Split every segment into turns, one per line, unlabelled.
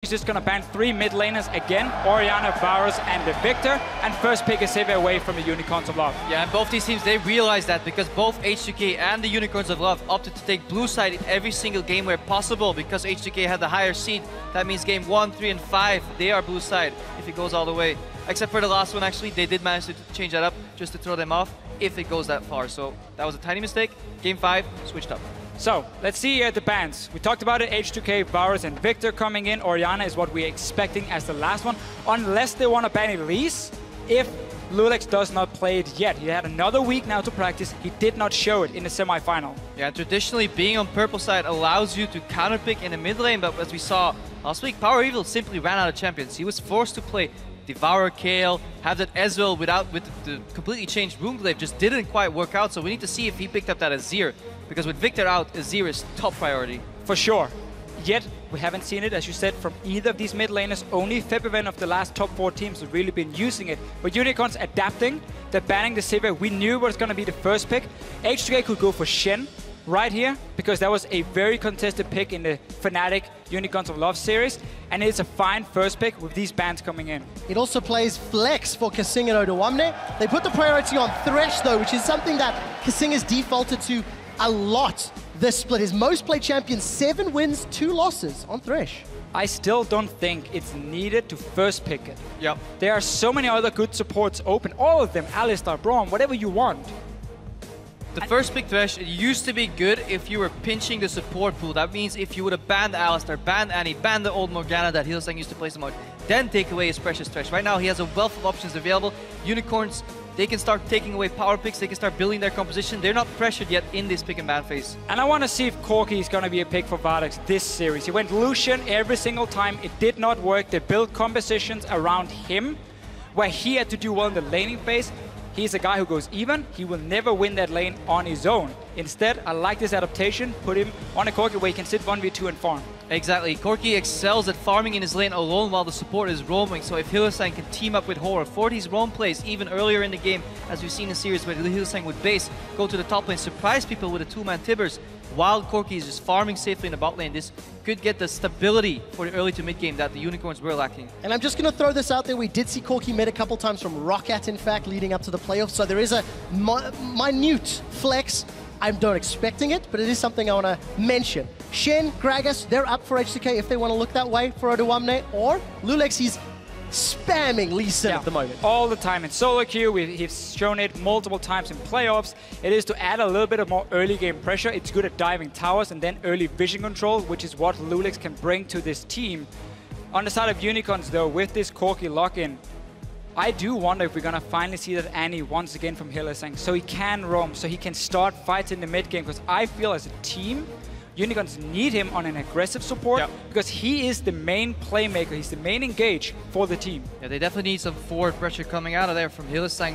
He's just going to ban 3 mid laners again, Orianna, Varus, and the Victor, and first pick a Sivir away from the Unicorns of Love.
Yeah, and both these teams, they realized that because both H2K and the Unicorns of Love opted to take blue side in every single game where possible because H2K had the higher seed. That means game 1, 3, and 5, they are blue side if it goes all the way. Except for the last one, actually, they did manage to change that up just to throw them off if it goes that far. So that was a tiny mistake. Game 5, switched up.
So, let's see here the bans. We talked about it, H2K, Varus, and Victor coming in. Orianna is what we're expecting as the last one, unless they want to ban Elise, if loulex does not play it yet. He had another week now to practice. He did not show it in the semi-final. Yeah,
traditionally, being on purple side allows you to counterpick in the mid lane, but as we saw last week, PowerOfEvil simply ran out of champions. He was forced to play Devour Kale, have that Ezreal with the completely changed Runeglaive, just didn't quite work out, so we need to see if he picked up that Azir. Because with Victor out, Azir is top priority.
For sure. Yet, we haven't seen it, as you said, from either of these mid laners. Only Febivent of the last top 4 teams have really been using it. But Unicorns adapting, they're banning the Sivir. We knew what was going to be the first pick. H2K could go for Shen right here, because that was a very contested pick in the Fnatic Unicorns of Love series. And it's a fine first pick with these bans coming in.
It also plays flex for KaSing and Odoamne. They put the priority on Thresh, though, which is something that KaSing has defaulted to a lot this split. His most played champion, 7 wins, 2 losses on Thresh.
I still don't think it's needed to first pick it.
Yep.
There are so many other good supports open. All of them, Alistar, Braum, whatever you want.
The first pick Thresh, it used to be good if you were pinching the support pool. That means if you would have banned Alistar, banned Annie, banned the old Morgana that Hylissang used to play so much, then take away his precious Thresh. Right now he has a wealth of options available. Unicorns, they can start taking away power picks, they can start building their composition. They're not pressured yet in this pick and ban phase.
And I want to see if Corki is going to be a pick for Vardags this series. He went Lucian every single time. It did not work. They built compositions around him where he had to do well in the laning phase. He's a guy who goes even. He will never win that lane on his own. Instead, I like this adaptation. Put him on a Corki where he can sit 1v2 and farm.
Exactly. Corki excels at farming in his lane alone while the support is roaming. So if Hylissang can team up with Horror for these roam plays even earlier in the game, as we've seen in series where Hylissang would base, go to the top lane, surprise people with a 2-man Tibbers, while Corki is just farming safely in the bot lane, this could get the stability for the early to mid game that the Unicorns were lacking.
And I'm just going to throw this out there. We did see Corki mid a couple times from Roccat, in fact, leading up to the playoffs. So there is a minute flex. I don't expecting it, but it is something I want to mention. Shen, Gragas, they're up for H2K if they want to look that way for Odoamne, or loulex, he's spamming Lee Sin at the moment.
All the time in solo queue. He's shown it multiple times in playoffs. It is to add a little bit of more early game pressure. It's good at diving towers and then early vision control, which is what loulex can bring to this team. On the side of Unicorns, though, with this Corki lock-in, I do wonder if we're going to finally see that Annie once again from Hylissang, so he can roam, so he can start fights in the mid game, because I feel as a team, Unicorns need him on an aggressive support, because he is the main playmaker, he's the main engage for the team.
Yeah, they definitely need some forward pressure coming out of there from Hylissang.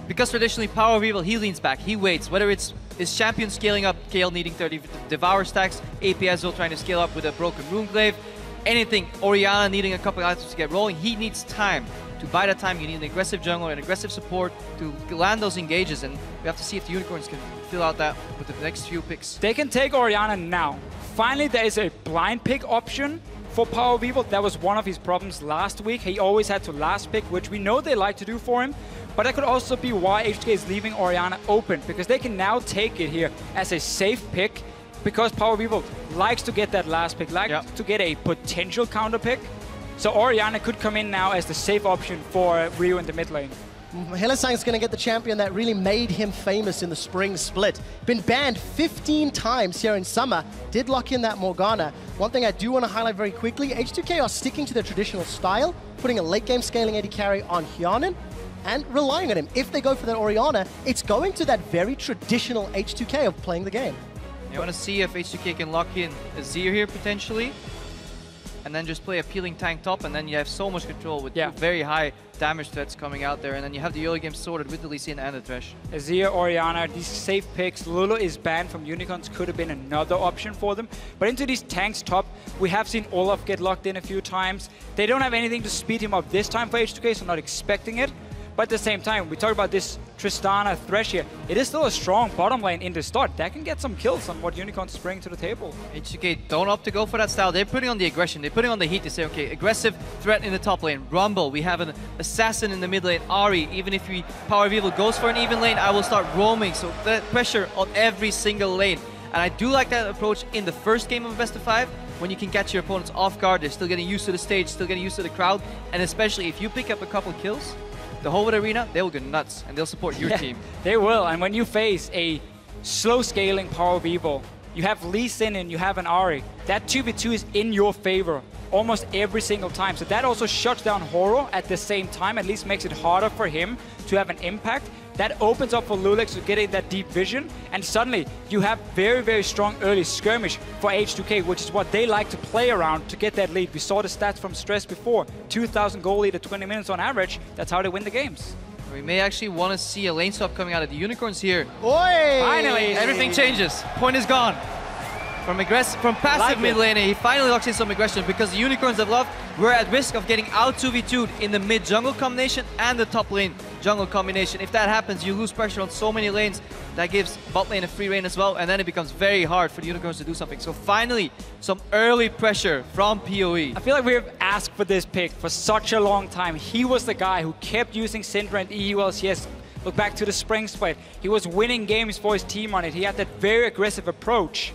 Because traditionally, PowerOfEvil, he leans back, he waits, whether it's his champion scaling up, Gale needing 30 Devour stacks, AP Ezreal trying to scale up with a broken Runeglaive, anything, Orianna needing a couple items to get rolling, he needs time. To buy that time, you need an aggressive jungler and aggressive support to land those engages, and we have to see if the Unicorns can fill out that with the next few picks.
They can take Orianna now. Finally, there is a blind pick option for PowerOfEvil. That was one of his problems last week. He always had to last pick, which we know they like to do for him. But that could also be why H2K is leaving Orianna open, because they can now take it here as a safe pick, because PowerOfEvil likes to get that last pick, likes to get a potential counter pick. So Orianna could come in now as the safe option for Rio in the mid lane.
Hylissang's going to get the champion that really made him famous in the spring split. Been banned 15 times here in summer. Did lock in that Morgana. One thing I do want to highlight very quickly, H2K are sticking to their traditional style, putting a late game scaling AD carry on Hjarnan and relying on him. If they go for that Orianna, it's going to that very traditional H2K of playing the game.
You want to see if H2K can lock in Azir here potentially, and then just play a peeling tank top, and then you have so much control with very high damage threats coming out there, and then you have the early game sorted with the Lee Sin and the Thresh.
Azir, Orianna, these safe picks. Lulu is banned from Unicorns, could have been another option for them. But into these tanks top, we have seen Olaf get locked in a few times. They don't have anything to speed him up this time for H2K, so not expecting it. But at the same time, we talk about this Tristana Thresh here. It is still a strong bottom lane in the start. That can get some kills on what Unicorns is bringing to the table.
H2K don't opt to go for that style. They're putting on the aggression. They're putting on the heat. They say, okay, aggressive threat in the top lane. Rumble. We have an assassin in the mid lane. Ahri. Even if PowerOfEvil goes for an even lane, I will start roaming. So that pressure on every single lane. And I do like that approach in the first game of best of 5, when you can catch your opponents off guard. They're still getting used to the stage, still getting used to the crowd. And especially if you pick up a couple kills, the whole arena, they will go nuts and they'll support your team.
They will. And when you face a slow scaling PowerOfEvil, you have Lee Sin and you have an Ahri. That 2v2 is in your favor almost every single time. So that also shuts down Horo at the same time, at least makes it harder for him to have an impact. That opens up for loulex to get that deep vision, and suddenly you have very, very strong early skirmish for H2K, which is what they like to play around to get that lead. We saw the stats from Stress before, 2,000 goal lead at 20 minutes on average. That's how they win the games.
We may actually want to see a lane swap coming out of the Unicorns here.
Oi!
Finally!
Everything changes. Point is gone. From passive mid laner, he finally locks in some aggression because the Unicorns of Love were at risk of getting out 2v2'd in the mid jungle combination and the top lane jungle combination. If that happens, you lose pressure on so many lanes. That gives bot lane a free reign as well, and then it becomes very hard for the Unicorns to do something. So finally, some early pressure from PoE.
I feel like we've asked for this pick for such a long time. He was the guy who kept using Syndra and EU LCS. Look back to the spring split. He was winning games for his team on it. He had that very aggressive approach.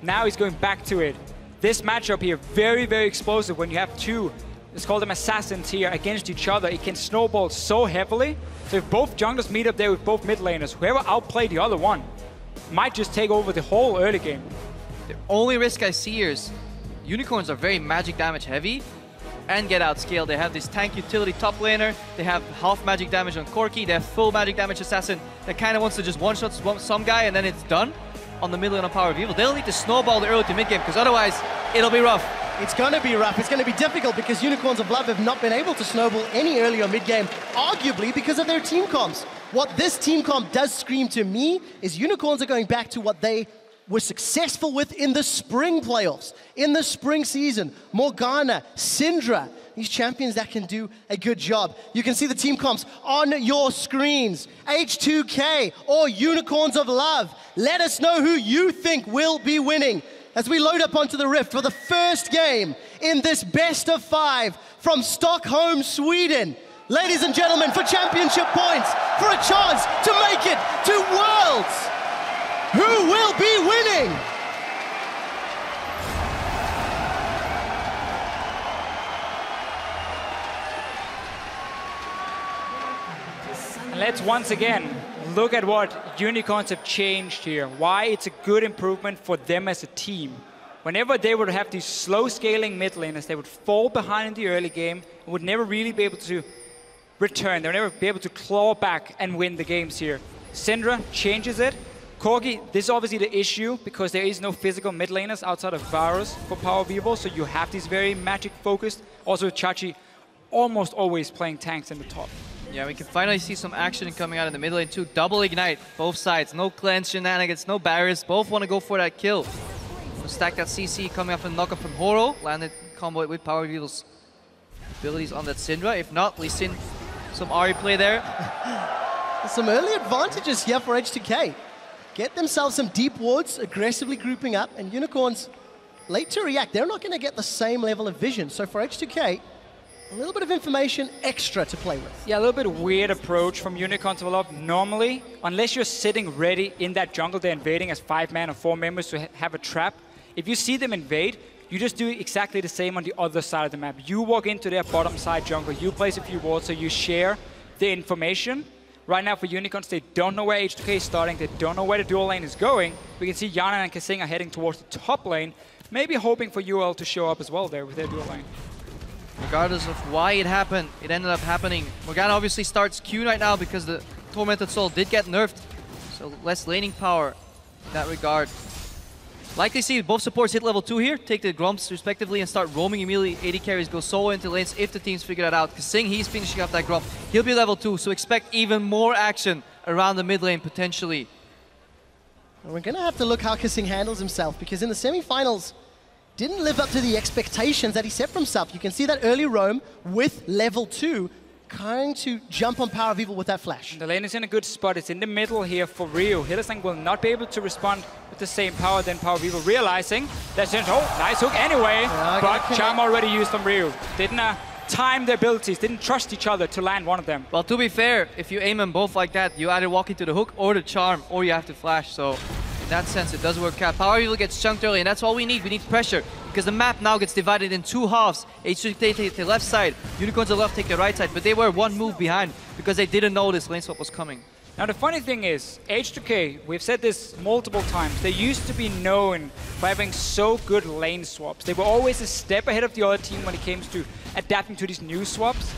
Now he's going back to it. This matchup here, very, very explosive when you have two, let's call them assassins here, against each other. It can snowball so heavily. So if both junglers meet up there with both mid laners, whoever outplayed the other one might just take over the whole early game.
The only risk I see here is Unicorns are very magic damage heavy and get outscaled. They have this tank utility top laner, they have half magic damage on Corki, they have full magic damage assassin that kind of wants to just one-shot some guy and then it's done. On the middle lane of PowerOfEvil, they'll need to snowball the early to mid game because otherwise it'll be rough.
It's going to be rough. It's going to be difficult because Unicorns of Love have not been able to snowball any early or mid game, arguably because of their team comps. What this team comp does scream to me is Unicorns are going back to what they were successful with in the spring playoffs, in the spring season. Morgana, Syndra, these champions that can do a good job. You can see the team comps on your screens. H2K or Unicorns of Love. Let us know who you think will be winning as we load up onto the Rift for the first game in this best of 5 from Stockholm, Sweden. Ladies and gentlemen, for championship points, for a chance to make it to Worlds, who will be winning?
Let's once again look at what Unicorns have changed here. Why it's a good improvement for them as a team. Whenever they would have these slow scaling mid laners, they would fall behind in the early game and would never really be able to return. They would never be able to claw back and win the games here. Syndra changes it. Corki, this is obviously the issue because there is no physical mid laners outside of Varus for PowerOfEvil, so you have these very magic focused. Also Chachi almost always playing tanks in the top.
Yeah, we can finally see some action coming out in the mid lane too. Double ignite, both sides. No cleanse shenanigans, no barriers. Both want to go for that kill. So stack that CC coming up and knock up from Horo. Landed combo with PowerOfEvil's abilities on that Syndra. If not, Lee Sin, some Ahri play there.
Some early advantages here for H2K. Get themselves some deep wards, aggressively grouping up, and Unicorns late to react. They're not going to get the same level of vision. So for H2K, a little bit of information extra to play with.
Yeah, a little bit weird approach from Unicorns to develop. Normally, unless you're sitting ready in that jungle they're invading as 5-man or 4 members to have a trap, if you see them invade, you just do exactly the same on the other side of the map. You walk into their bottom side jungle, you place a few wards, so you share the information. Right now for Unicorns, they don't know where H2K is starting, they don't know where the dual lane is going. We can see Hjarnan and KaSing are heading towards the top lane, maybe hoping for UOL to show up as well there with their dual lane.
Regardless of why it happened, it ended up happening. Morgana obviously starts Q right now because the Tormented Soul did get nerfed, so less laning power in that regard. Likely see both supports hit level 2 here, take the Grumps respectively and start roaming immediately. AD carries go solo into lanes if the teams figure that out. KaSing, he's finishing up that Grump. He'll be level 2, so expect even more action around the mid lane potentially.
We're going to have to look how KaSing handles himself because in the semifinals, didn't live up to the expectations that he set for himself. You can see that early roam with level 2 trying to jump on PowerOfEvil with that flash.
The lane is in a good spot. It's in the middle here for Ryu. Hylissang will not be able to respond with the same power than PowerOfEvil, realizing that, oh, nice hook anyway, but charm already used from Ryu. Didn't time the abilities, didn't trust each other to land one of them.
Well, to be fair, if you aim them both like that, you either walk into the hook or the charm, or you have to flash. So in that sense, it does work out. PowerOfEvil gets chunked early, and that's all we need. We need pressure, because the map now gets divided in two halves. H2K take the left side, Unicorns of Love take the right side, but they were one move behind because they didn't know this lane swap was coming.
Now the funny thing is, H2K, we've said this multiple times, they used to be known for having so good lane swaps. They were always a step ahead of the other team when it came to adapting to these new swaps.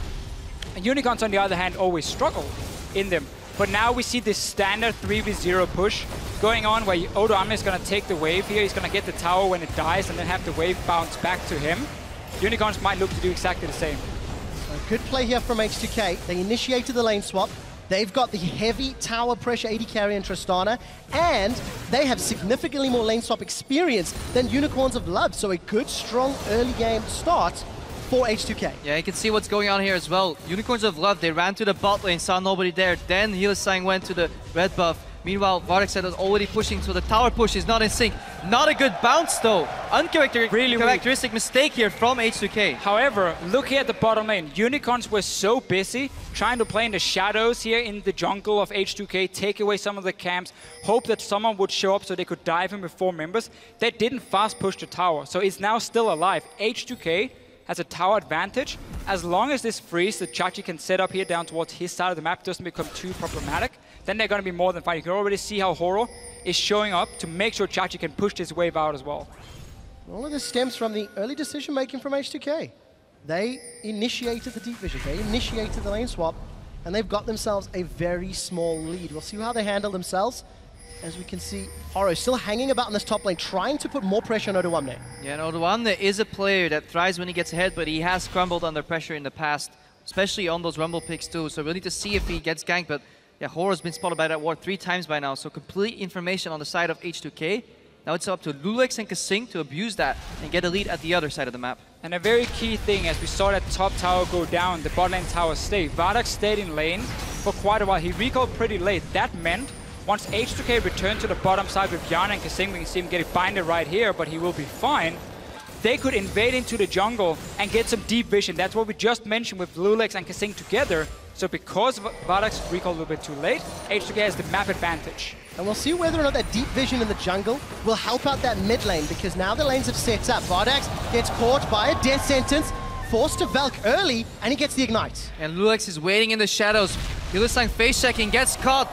And Unicorns, on the other hand, always struggle in them. But now we see this standard 3v0 push going on where Odoamne is going to take the wave here. He's going to get the tower when it dies and then have the wave bounce back to him. Unicorns might look to do exactly the same.
A good play here from H2K. They initiated the lane swap. They've got the heavy tower pressure AD carry in Tristana, and they have significantly more lane swap experience than Unicorns of Love. So a good, strong early game start for H2K.
Yeah, you can see what's going on here as well. Unicorns of Love, they ran to the bot lane, saw nobody there. Then Hylissang went to the red buff. Meanwhile, Vardags was already pushing, so the tower push is not in sync. Not a good bounce though. Uncharacteristic mistake here from H2K.
However, look here at the bottom lane. Unicorns were so busy trying to play in the shadows here in the jungle of H2K, take away some of the camps, hope that someone would show up so they could dive in with 4 members. They didn't fast push the tower, so it's now still alive. H2K has a tower advantage. As long as this freeze that Chachi can set up here down towards his side of the map doesn't become too problematic, then they're going to be more than fine. You can already see how Horo is showing up to make sure Chachi can push this wave out as well.
All of this stems from the early decision making from H2K. They initiated the deep vision, they initiated the lane swap, and they've got themselves a very small lead. We'll see how they handle themselves. As we can see, Horo still hanging about in this top lane, trying to put more pressure on Odoamne.
Yeah, and Odoamne is a player that thrives when he gets ahead, but he has crumbled under pressure in the past, especially on those rumble picks too. So we'll need to see if he gets ganked, but yeah, Horo's been spotted by that ward 3 times by now, so complete information on the side of H2K. Now it's up to loulex and KaSing to abuse that and get a lead at the other side of the map.
And a very key thing, as we saw that top tower go down, the bot lane tower stayed. Vardags stayed in lane for quite a while. He recalled pretty late. That meant once H2K returned to the bottom side with Hjarnan and KaSing, we can see him getting binded right here, but he will be fine. They could invade into the jungle and get some deep vision. That's what we just mentioned with loulex and KaSing together. So because Vardags recalled a little bit too late, H2K has the map advantage.
And we'll see whether or not that deep vision in the jungle will help out that mid lane, because now the lanes have set up. Vardags gets caught by a death sentence, forced to Valk early, and he gets the ignite.
And loulex is waiting in the shadows. Hylissang face checking, gets caught.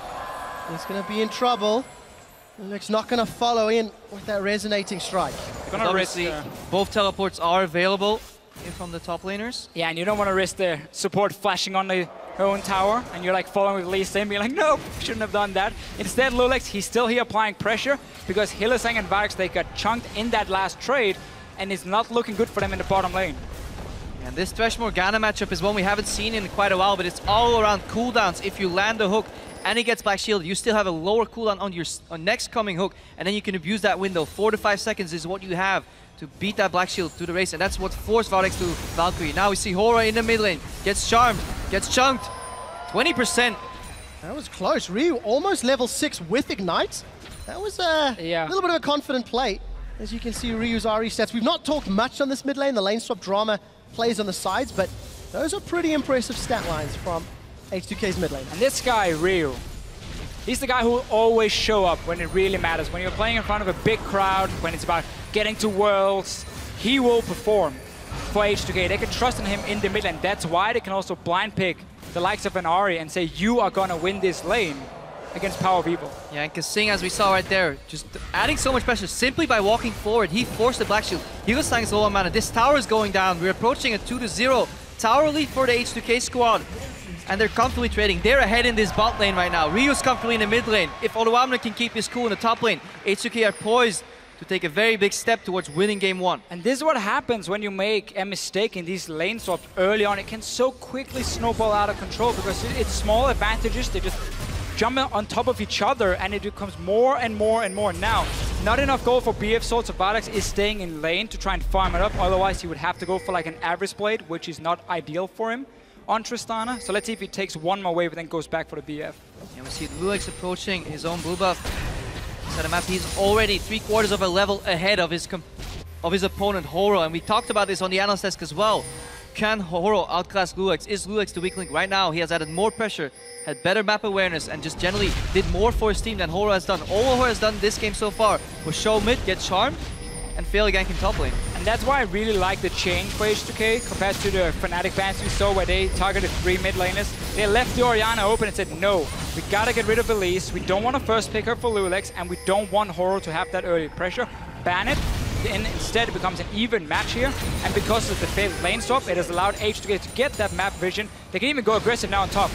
He's going to be in trouble. loulex not going to follow in with that resonating strike.
Obviously, both teleports are available from the top laners.
Yeah, and you don't want to risk the support flashing on the own tower, and you're like following with Lee Sin, being like, no, shouldn't have done that. Instead, loulex, he's still here applying pressure because Hylissang and Vardags, they got chunked in that last trade, and it's not looking good for them in the bottom lane.
And this Thresh Morgana matchup is one we haven't seen in quite a while, but it's all around cooldowns. If you land the hook and he gets Black Shield, you still have a lower cooldown on your next coming hook, and then you can abuse that window. 4 to 5 seconds is what you have to beat that Black Shield through the race, and that's what forced Vardags to Valkyrie. Now we see Horo in the mid lane, gets charmed, gets chunked. 20%.
That was close. Ryu almost level 6 with Ignite. That was a little bit of a confident play. As you can see, Ryu's Ahri stats. We've not talked much on this mid lane. The lane swap drama plays on the sides, but those are pretty impressive stat lines from H2K's mid lane.
And this guy, Ryu, he's the guy who will always show up when it really matters. When you're playing in front of a big crowd, when it's about getting to Worlds, he will perform for H2K. They can trust in him in the mid lane. That's why they can also blind pick the likes of an Ahri and say, you are gonna win this lane against PowerOfEvil.
Yeah, and KaSing, as we saw right there, just adding so much pressure simply by walking forward. He forced the Black Shield. Hylissang is low on mana. This tower is going down. We're approaching a 2-0 tower lead for the H2K squad. And they're comfortably trading. They're ahead in this bot lane right now. Ryu's comfortably in the mid lane. If Odoamne can keep his cool in the top lane, H2K are poised to take a very big step towards winning game 1.
And this is what happens when you make a mistake in these lane swaps early on. It can so quickly snowball out of control because it's small advantages. They just jump on top of each other and it becomes more and more and more. Now, not enough gold for BF Sword, so Vardags is staying in lane to try and farm it up. Otherwise, he would have to go for like an average blade, which is not ideal for him. on Tristana. So let's see if he takes one more wave and then goes back for the BF.
And we see loulex approaching his own blue buff. Set a map. He's already 3/4 of a level ahead of his opponent Horo, and we talked about this on the analyst desk as well. Can Horo outclass loulex? Is loulex the weak link? Right now, he has added more pressure, had better map awareness, and just generally did more for his team than Horo has done. All Horo has done this game so far was show mid, get charmed, and fail a gank in top lane.
And that's why I really like the change for H2K compared to the Fnatic bans we saw where they targeted 3 mid laners. They left the Orianna open and said, no, we gotta get rid of Elise, we don't want to first pick her for loulex, and we don't want Horo to have that early pressure. Ban it, and instead it becomes an even match here. And because of the failed lane swap, it has allowed H2K to get that map vision. They can even go aggressive now on top.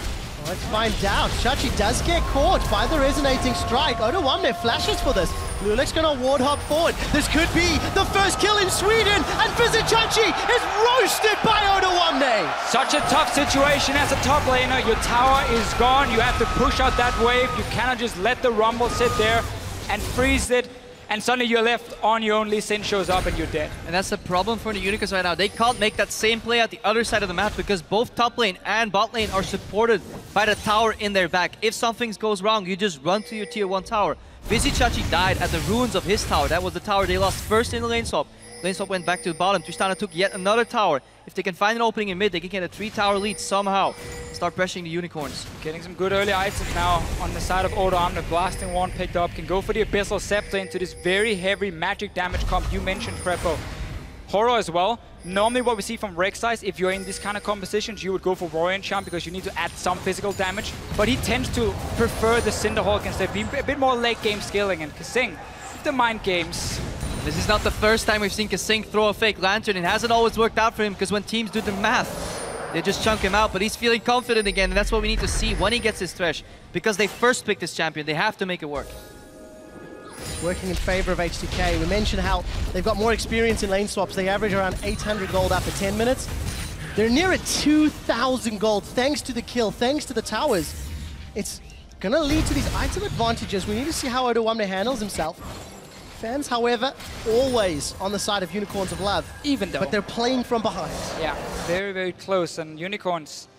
Let's find out. Chachi does get caught by the resonating strike. Odoamne flashes for this. loulex gonna ward hop forward. This could be the first kill in Sweden, and Vizicsacsi is roasted by Odoamne.
Such a tough situation as a top laner. Your tower is gone. You have to push out that wave. You cannot just let the rumble sit there and freeze it. And suddenly you're left on your own. Lee Sin shows up and you're dead.
And that's the problem for the Unicorns right now. They can't make that same play at the other side of the map because both top lane and bot lane are supported by the tower in their back. If something goes wrong, you just run to your tier 1 tower. Vizicsacsi died at the ruins of his tower. That was the tower they lost first in the lane swap. Lane swap went back to the bottom. Tristana took yet another tower. If they can find an opening in mid, they can get a 3-tower lead somehow. Start pressuring the Unicorns.
Getting some good early items now on the side of Odoamne. Blasting one picked up. Can go for the Abyssal Scepter into this very heavy magic damage comp. You mentioned Krepo. Horo as well. Normally what we see from Rek'Sai is if you're in this kind of compositions, you would go for Warrior Enchant because you need to add some physical damage. But he tends to prefer the Cinder Hulk instead, being a bit more late game scaling. And KaSing, the mind games.
This is not the first time we've seen KaSing throw a fake lantern. It hasn't always worked out for him because when teams do the math, they just chunk him out, but he's feeling confident again, and that's what we need to see when he gets his Thresh. Because they first picked this champion, they have to make it work.
Working in favor of H2K. We mentioned how they've got more experience in lane swaps. They average around 800 gold after 10 minutes. They're near at 2,000 gold thanks to the kill, thanks to the towers. It's gonna lead to these item advantages. We need to see how Odoamne handles himself. Fans, however, always on the side of Unicorns of Love.
Even though.
But they're playing from behind.
Yeah, very, very close. And Unicorns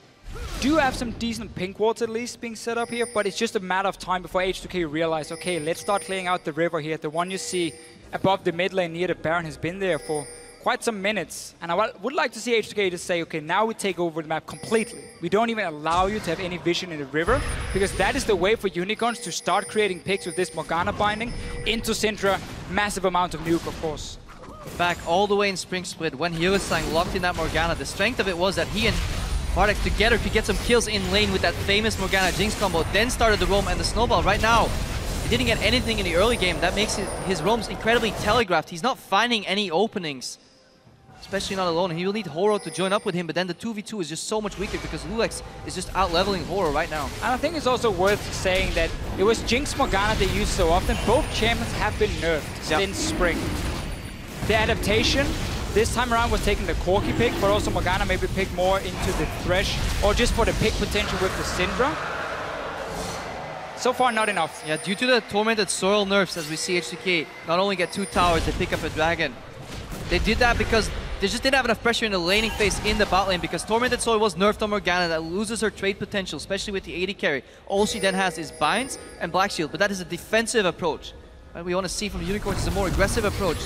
do have some decent pink wards at least being set up here, but it's just a matter of time before H2K realize, okay, let's start clearing out the river here. The one you see above the mid lane near the Baron has been there for quite some minutes. And I would like to see H2K just say, okay, now we take over the map completely. We don't even allow you to have any vision in the river, because that is the way for Unicorns to start creating picks with this Morgana binding into Syndra. Massive amount of nuke, of course.
Back all the way in Spring Split, when Hylissang locked in that Morgana, the strength of it was that he and Vardags together could get some kills in lane with that famous Morgana Jinx combo, then started the roam and the snowball. Right now, he didn't get anything in the early game. That makes his roams incredibly telegraphed. He's not finding any openings, especially not alone. He will need Horo to join up with him, but then the 2v2 is just so much weaker because loulex is just out-leveling Horo right now.
And I think it's also worth saying that it was Jinx Morgana they used so often. Both champions have been nerfed since spring. The adaptation this time around was taking the Corki pick, but also Morgana maybe picked more into the Thresh, or just for the pick potential with the Syndra. So far, not enough.
Yeah, due to the Tormented Soil nerfs, as we see H2K not only get 2 towers, they pick up a dragon. They did that because they just didn't have enough pressure in the laning phase in the bot lane, because Tormented Soil was nerfed on Morgana. That loses her trade potential, especially with the AD carry. All she then has is binds and Black Shield, but that is a defensive approach. What we want to see from the Unicorns is a more aggressive approach.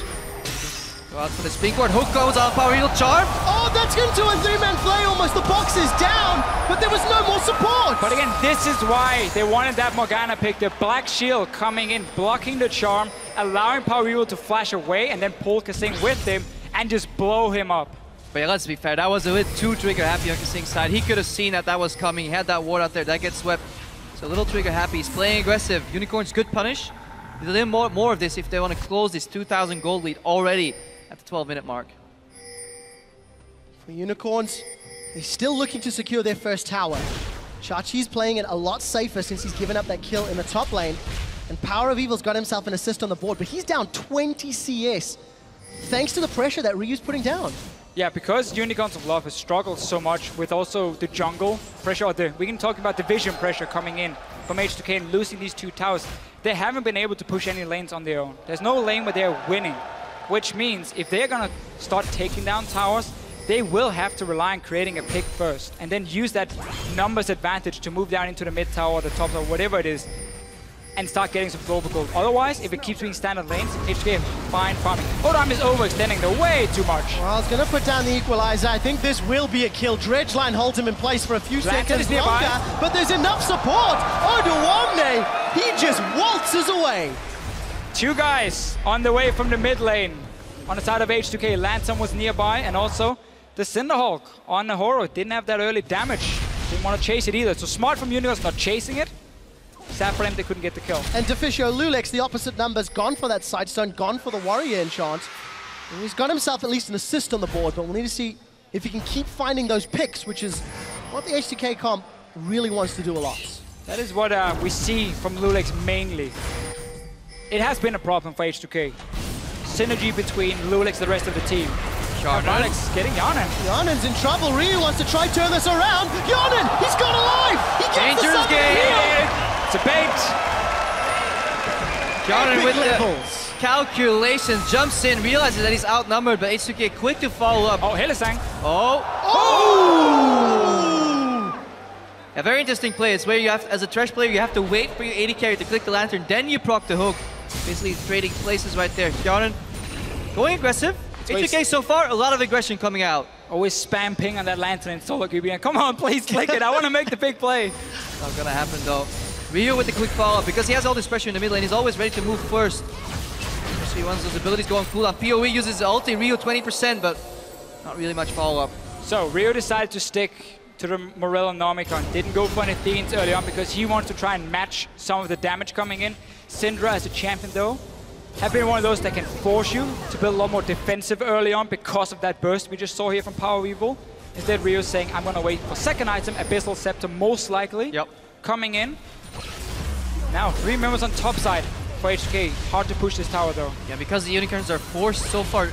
Go out for the spin cord. Hook goes on PowerOfEvil charm.
Oh, that's into a 3-man play almost. The box is down, but there was no more support.
But again, this is why they wanted that Morgana pick. The Black Shield coming in, blocking the charm, allowing PowerOfEvil to flash away and then pull KaSing with him and just blow him up.
But yeah, let's be fair, that was a bit too trigger happy on KaSing's side. He could have seen that that was coming. He had that ward out there, that gets swept. So a little trigger happy. He's playing aggressive. Unicorns could punish. A little more of this if they want to close this 2,000 gold lead already at the 12-minute mark.
For Unicorns, they're still looking to secure their first tower. Chachi's playing it a lot safer since he's given up that kill in the top lane. And PowerOfEvil's got himself an assist on the board, but he's down 20 CS thanks to the pressure that Ryu's putting down.
Yeah, because Unicorns of Love has struggled so much with also the jungle pressure, or we can talk about the vision pressure coming in from H2K and losing these 2 towers. They haven't been able to push any lanes on their own. There's no lane where they're winning, which means if they're gonna start taking down towers, they will have to rely on creating a pick first and then use that numbers advantage to move down into the mid tower or the top tower, whatever it is, and start getting some global gold. Otherwise, if it keeps being standard lanes, H2K fine farming. Odoamne is overextending the way too much.
Well, it's going to put down the equalizer. I think this will be a kill. Dredgeline holds him in place for a few seconds longer, but there's enough support. Odoamne, he just waltzes away.
2 guys on the way from the mid lane. On the side of H2K, Lansom was nearby, and also the Cinderhawk on the Horo didn't have that early damage. Didn't want to chase it either. So smart from Unicorns not chasing it. Sad for them, they couldn't get the kill.
And Deficio, loulex, the opposite numbers, gone for that sidestone, gone for the warrior enchant. And he's got himself at least an assist on the board, but we'll need to see if he can keep finding those picks, which is what the H2K comp really wants to do a lot.
That is what we see from loulex mainly. It has been a problem for H2K. Synergy between loulex and the rest of the team. Vardags getting Hjarnan.
Hjarnan's in trouble. Ryu wants to try turn this around. Hjarnan, he's gone alive. He gets
dangerous game.
It's a bait.
Hjarnan with the calculations, jumps in, realizes that he's outnumbered, but H2K quick to follow up.
Oh, Hylissang.
Oh.
Oh!
A very interesting play. It's where you have, as a Thresh player, you have to wait for your AD carry to click the lantern, then you proc the hook. Basically trading places right there. Hjarnan going aggressive. H2K so far, a lot of aggression coming out.
Always spam ping on that lantern in solo QB. Come on, please click it. I want to make the big play.
Not gonna happen though. Ryu with the quick follow-up, because he has all this pressure in the mid lane, he's always ready to move first. Especially once those abilities go on cooldown. PoE uses the ulti, Ryu 20%, but not really much follow-up.
So Ryu decided to stick to the Morello Nomicon. Didn't go for any Athenes early on because he wants to try and match some of the damage coming in. Syndra as a champion though, have been one of those that can force you to build a lot more defensive early on because of that burst we just saw here from PowerOfEvil. Instead, Ryu saying, I'm gonna wait for second item, Abyssal Scepter most likely.
Yep.
Coming in. Now, 3 members on top side for H2K. Hard to push this tower though.
Yeah, because the Unicorns are forced so far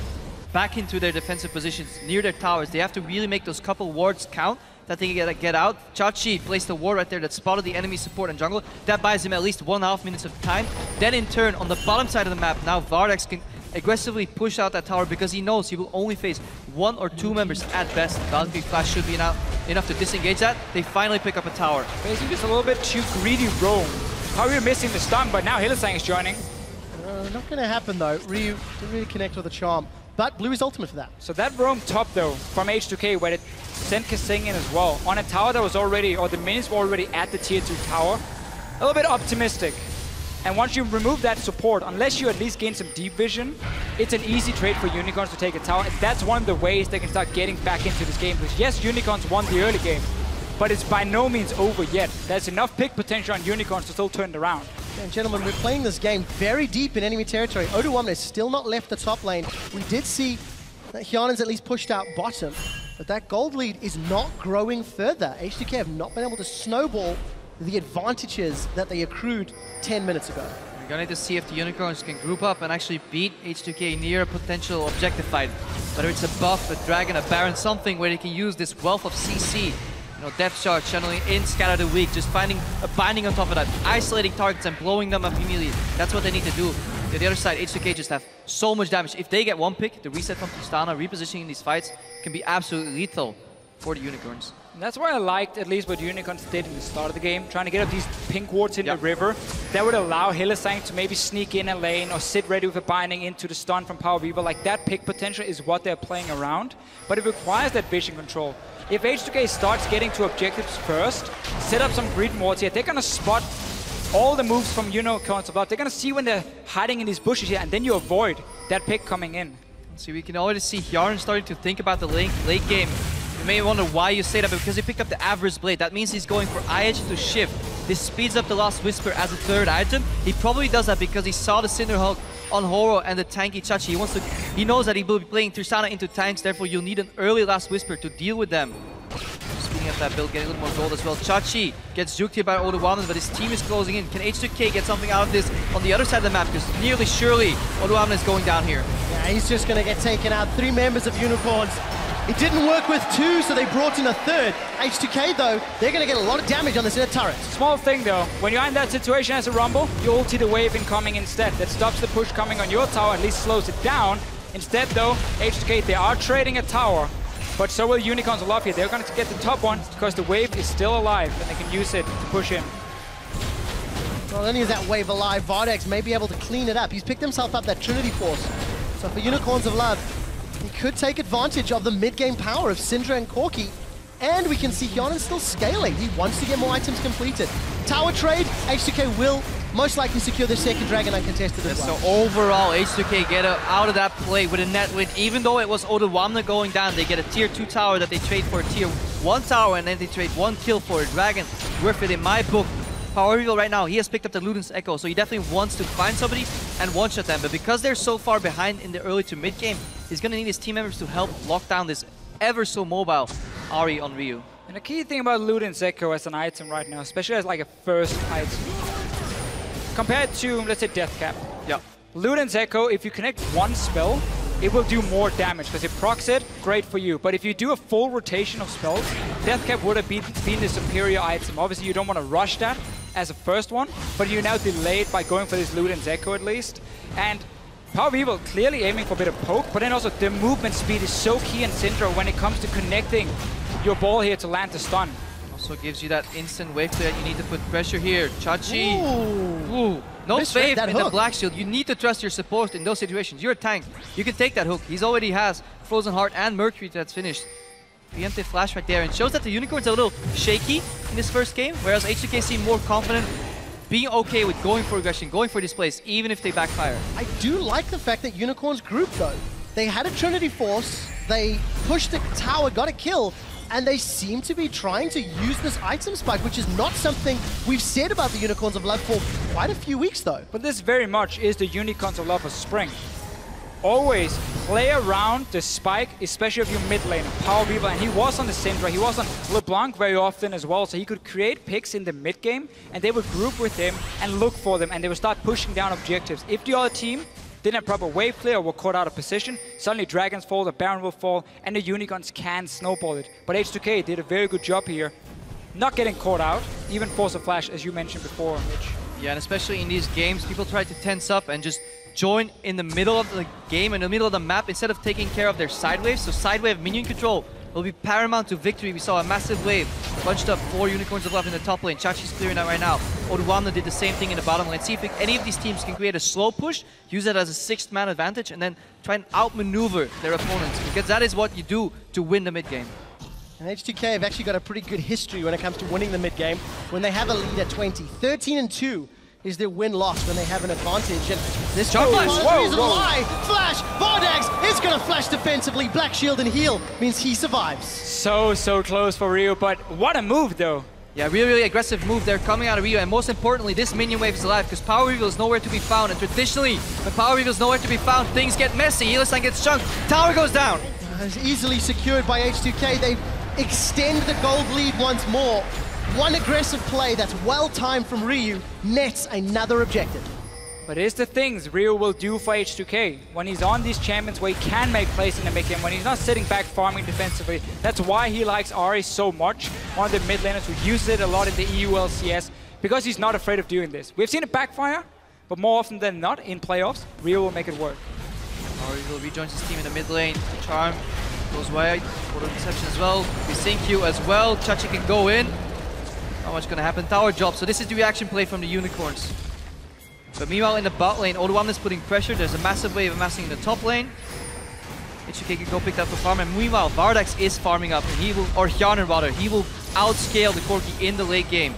back into their defensive positions near their towers, they have to really make those couple wards count that they can get out. Chachi placed a ward right there that spotted the enemy support and jungle. That buys him at least 1.5 minutes of time. Then in turn, on the bottom side of the map, now Vardags can aggressively push out that tower because he knows he will only face 1 or 2 members at best. Valkyrie Flash should be enough to disengage that. They finally pick up a tower.
Basically just a little bit too greedy roam. PowerOfEvil missing the stun, but now Hylissang is joining.
Not going to happen though. Ryu didn't really connect with the charm. But blue is ultimate for that.
So that roam top though, from H2K, where it sent KaSing in as well, on a tower that was already, or the minions were already at the tier 2 tower, a little bit optimistic. And once you remove that support, unless you at least gain some deep vision, it's an easy trade for Unicorns to take a tower. And that's one of the ways they can start getting back into this game. Because yes, Unicorns won the early game, but it's by no means over yet. There's enough pick potential on Unicorns to still turn it around.
And gentlemen, we're playing this game very deep in enemy territory. Odoamne has still not left the top lane. We did see that Hjarnan's at least pushed out bottom, but that gold lead is not growing further. H2K have not been able to snowball the advantages that they accrued 10 minutes ago.
We're gonna need to see if the Unicorns can group up and actually beat H2K near a potential objective fight. Whether it's a buff, a dragon, a baron, something where they can use this wealth of CC. You know, depth charge, channeling in, scatter the weak, just finding a binding on top of that, isolating targets and blowing them up immediately. That's what they need to do. To the other side, H2K just have so much damage. If they get one pick, the reset from Tristana, repositioning these fights can be absolutely lethal for the Unicorns.
And that's why I liked at least what Unicorns did in the start of the game, trying to get up these pink wards in the river. That would allow Hylissang to maybe sneak in a lane or sit ready with a binding into the stun from PowerOfEvil. Like that pick potential is what they're playing around, but it requires that vision control. If H2K starts getting to objectives first, set up some grid wards here, they're gonna spot all the moves from Unicorns. They're gonna see when they're hiding in these bushes here, and then you avoid that pick coming in.
So we can already see Hjarnan starting to think about the late game. You may wonder why you say that, but because he picked up the Avarice Blade. That means he's going for IH to shift. This speeds up the Last Whisper as a third item. He probably does that because he saw the Cinderhawk on Horo and the tanky Chachi. He knows that he will be playing Tristana into tanks, therefore you'll need an early Last Whisper to deal with them. Speeding up that build, getting a little more gold as well. Chachi gets juked here by Odoamne, but his team is closing in. Can H2K get something out of this on the other side of the map? Because nearly surely Odoamne is going down here.
Yeah, he's just going to get taken out. 3 members of Unicorns. It didn't work with 2, so they brought in a third. H2K, though, they're going to get a lot of damage on this inner turret.
Small thing, though. When you're in that situation as a Rumble, you ulti the wave incoming instead. That stops the push coming on your tower, at least slows it down. Instead, though, H2K, they are trading a tower. But so will Unicorns of Love here. They're going to get the top one because the wave is still alive and they can use it to push in.
Not only is that wave alive, Vardags may be able to clean it up. He's picked himself up that Trinity Force. So for Unicorns of Love, he could take advantage of the mid-game power of Syndra and Corki. And we can see Hjarnan still scaling. He wants to get more items completed. Tower trade, H2K will most likely secure the second dragon uncontested as well.
So overall, H2K get out of that play with a net win. Even though it was Odoamne going down, they get a tier 2 tower that they trade for a tier 1 tower, and then they trade 1 kill for a dragon. Worth it in my book. PowerOfEvil right now, he has picked up the Luden's Echo, so he definitely wants to find somebody and one-shot them. But because they're so far behind in the early to mid-game, he's going to need his team members to help lock down this ever so mobile Ahri on Ryu.
And the key thing about Luden's Echo as an item right now, especially as like a first item, compared to, let's say, Deathcap.
Yeah.
Luden's Echo, if you connect one spell, it will do more damage, because it procs it, great for you. But if you do a full rotation of spells, Deathcap would have been the superior item. Obviously, you don't want to rush that as a first one, but you're now delayed by going for this Luden's Echo at least. And PowerOfEvil clearly aiming for a bit of poke, but then also the movement speed is so key in Syndra when it comes to connecting your ball here to land the stun.
Also gives you that instant wave that you need to put pressure here. Chachi. Ooh. No faith in the Black Shield. You need to trust your support in those situations. You're a tank. You can take that hook. He's already has Frozen Heart and Mercury that's finished. Preemptive flash right there, and shows that the Unicorns are a little shaky in this first game, whereas H2K seem more confident, being okay with going for aggression, going for displays, even if they backfire.
I do like the fact that Unicorns group though. They had a Trinity Force, they pushed the tower, got a kill, and they seem to be trying to use this item spike, which is not something we've said about the Unicorns of Love for quite a few weeks though.
But this very much is the Unicorns of Love of Spring. Always play around the spike, especially if you're mid lane. PowerOfEvil, and he was on the Syndra, he was on LeBlanc very often as well, so he could create picks in the mid game, and they would group with him and look for them, and they would start pushing down objectives. If the other team didn't have proper wave clear or were caught out of position, suddenly dragons fall, the Baron will fall, and the Unicorns can snowball it. But H2K did a very good job here, not getting caught out, even force a flash, as you mentioned before, Mitch.
Yeah, and especially in these games, people try to tense up and just join in the middle of the game, in the middle of the map, instead of taking care of their side waves. So side wave minion control will be paramount to victory. We saw a massive wave bunched up 4 Unicorns of Love in the top lane. Chachi's clearing that right now. Odoamne did the same thing in the bottom lane. See if any of these teams can create a slow push, use it as a 6th man advantage, and then try and outmaneuver their opponents, because that is what you do to win the mid game.
And H2K have actually got a pretty good history when it comes to winning the mid game. When they have a lead at 20, 13-2 is their win-loss when they have an advantage. And this
Jump flash!
Flash! Vardags is going to flash defensively. Black Shield and heal means he survives.
So close for Ryu, but what a move though.
Yeah, really aggressive move there coming out of Ryu, and most importantly, this minion wave is alive because PowerOfEvil is nowhere to be found, and traditionally, when PowerOfEvil is nowhere to be found, things get messy. Hylissang gets chunked, tower goes down.
It's easily secured by H2K. They extend the gold lead once more. One aggressive play that's well-timed from Ryu nets another objective.
But here's the things Ryu will do for H2K. When he's on these champions where he can make plays in the mid game, when he's not sitting back farming defensively, that's why he likes Ahri so much, one of the mid laners who uses it a lot in the EU LCS, because he's not afraid of doing this. We've seen it backfire, but more often than not in playoffs, Ryu will make it work.
PowerOfEvil rejoins his team in the mid lane. Charm goes wide, photo deception as well. Vizicsacsi as well. Chachi can go in. Not much gonna happen. Tower drop. So this is the reaction play from the Unicorns. But meanwhile in the bot lane, Odoamne is putting pressure. There's a massive wave amassing in the top lane. H2K can go pick that for farm. And meanwhile, Vardags is farming up, and he will, or Hjarnan rather, he will outscale the Corki in the late game,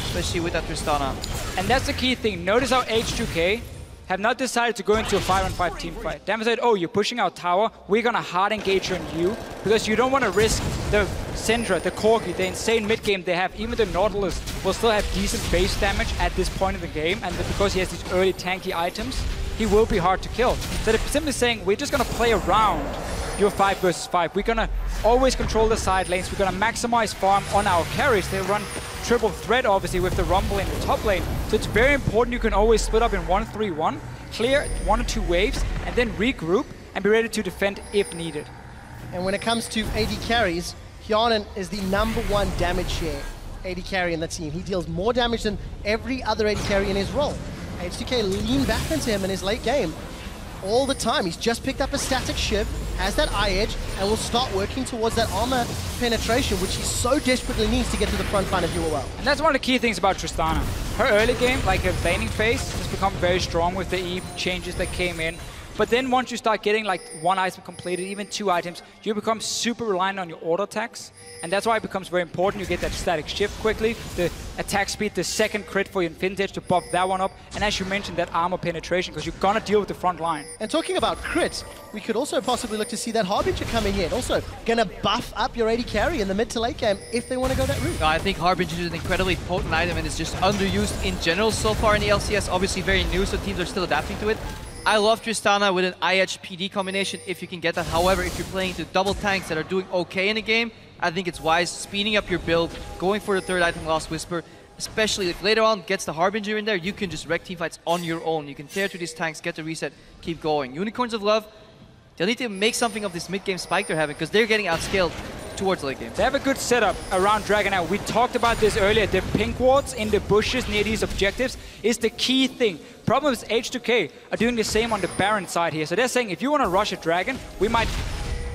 especially with that Tristana.
And that's the key thing. Notice how H2K have not decided to go into a 5-on-5 team fight. They haven't said, oh, you're pushing out tower, we're gonna hard engage on you, because you don't want to risk the Syndra, the Corki, the insane mid game they have. Even the Nautilus will still have decent base damage at this point in the game, and because he has these early tanky items, he will be hard to kill. So they're simply saying, we're just gonna play around your 5 versus 5. We're gonna always control the side lanes, we're gonna maximize farm on our carries. They run triple threat obviously with the Rumble in the top lane, so it's very important you can always split up in 1-3-1, clear 1 or 2 waves, and then regroup and be ready to defend if needed.
And when it comes to AD carries, Hjarnan is the #1 damage share AD carry in the team. He deals more damage than every other AD carry in his role. H2K lean back into him in his late game all the time. He's just picked up a static shiv. has that eye edge and will start working towards that armor penetration, which he so desperately needs to get to the front line of UOL.
And that's one of the key things about Tristana. Her early game, like her laning phase, has become very strong with the E changes that came in. But then once you start getting like one item completed, even 2 items, you become super reliant on your auto attacks. And that's why it becomes very important you get that static shift quickly, the attack speed, the second crit for your Infinity to buff that one up, and as you mentioned, that armor penetration, because you're gonna deal with the front line.
And talking about crits, we could also possibly look to see that Harbinger coming in. Also gonna buff up your AD carry in the mid to late game if they want to go that route.
I think Harbinger is an incredibly potent item and is just underused in general so far in the LCS. Obviously very new, so teams are still adapting to it. I love Tristana with an IH PD combination if you can get that. However, if you're playing to double tanks that are doing okay in the game, I think it's wise speeding up your build, going for the third item, Lost Whisper, especially if later on gets the Harbinger in there, you can just wreck teamfights on your own. You can tear through these tanks, get the reset, keep going. Unicorns of Love, they'll need to make something of this mid-game spike they're having because they're getting outscaled towards late game.
They have a good setup around Dragon now. We talked about this earlier. The pink wards in the bushes near these objectives is the key thing. Problem is H2K are doing the same on the Baron side here. So they're saying if you want to rush a Dragon, we might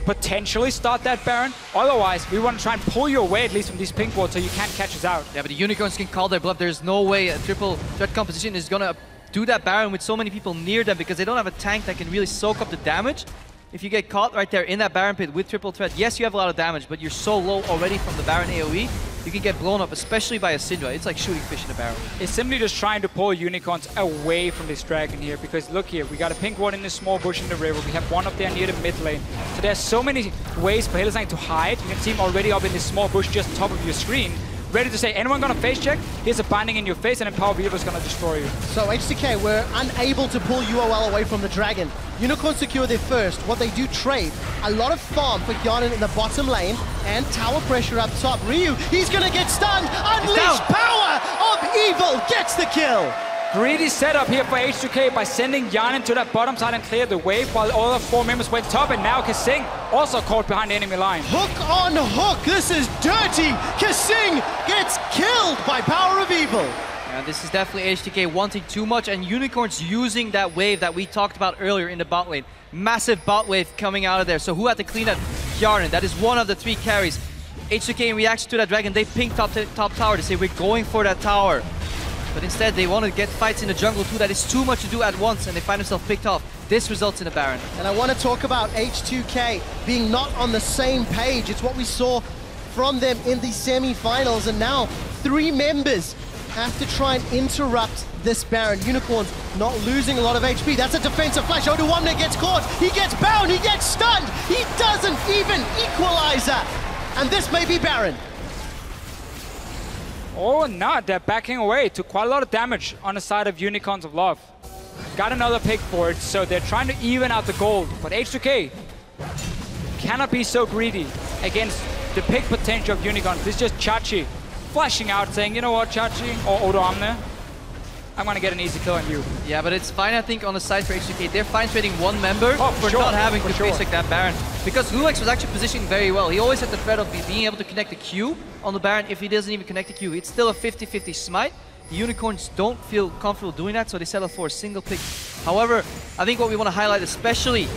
potentially start that Baron. Otherwise, we want to try and pull you away at least from these pink wards so you can't catch us out.
Yeah, but the Unicorns can call their bluff. There's no way a triple threat composition is going to do that Baron with so many people near them because they don't have a tank that can really soak up the damage. If you get caught right there in that Baron pit with triple threat, yes, you have a lot of damage, but you're so low already from the Baron AoE, you can get blown up, especially by a Syndra. It's like shooting fish in a barrel. It's
simply just trying to pull Unicorns away from this Dragon here, because look here, we got a pink ward in this small bush in the river, we have one up there near the mid lane. So there's so many ways for Hylissang to hide. You can see him already up in this small bush just on top of your screen, ready to say, anyone gonna face check? Here's a binding in your face, and then PowerOfEvil is gonna destroy you.
So H2K were unable to pull UOL away from the Dragon. Unicorn secure their first. What they do trade, a lot of farm for Hjarnan in the bottom lane, and tower pressure up top. Ryu, he's gonna get stunned! Unleash power of evil gets the kill!
Greedy setup here for H2K by sending Hjarnan to that bottom side and clear the wave while all the 4 members went top, and now KaSing also caught behind the enemy line.
Hook on hook, this is dirty! KaSing gets killed by PowerOfEvil!
And this is definitely H2K wanting too much, and Unicorns using that wave that we talked about earlier in the bot lane. Massive bot wave coming out of there, so who had to clean that? Hjarnan, that is one of the 3 carries. H2K in reaction to that Dragon, they ping top tower to say we're going for that tower. But instead, they want to get fights in the jungle too. That is too much to do at once, and they find themselves picked off. This results in a Baron.
And I want to talk about H2K being not on the same page. It's what we saw from them in the semi-finals, and now 3 members have to try and interrupt this Baron. Unicorns not losing a lot of HP. That's a defensive flash. Odoamne gets caught. He gets bound. He gets stunned. He doesn't even equalizer. And this may be Baron.
Or not, they're backing away. Took quite a lot of damage on the side of Unicorns of Love. Got another pick for it, so they're trying to even out the gold. But H2K cannot be so greedy against the pick potential of Unicorns. This is just Chachi flashing out, saying, you know what, Chachi, or Odoamne, I'm gonna get an easy kill on you.
Yeah, but it's fine, I think, on the side for H2K. They're fine trading 1 member for
sure,
not having to
sure.
face like that Baron. Because loulex was actually positioning very well. He always had the threat of being able to connect the Q on the Baron. If he doesn't even connect the Q, it's still a 50-50 smite. The Unicorns don't feel comfortable doing that, so they settle for a single pick. However, I think what we want to highlight, especially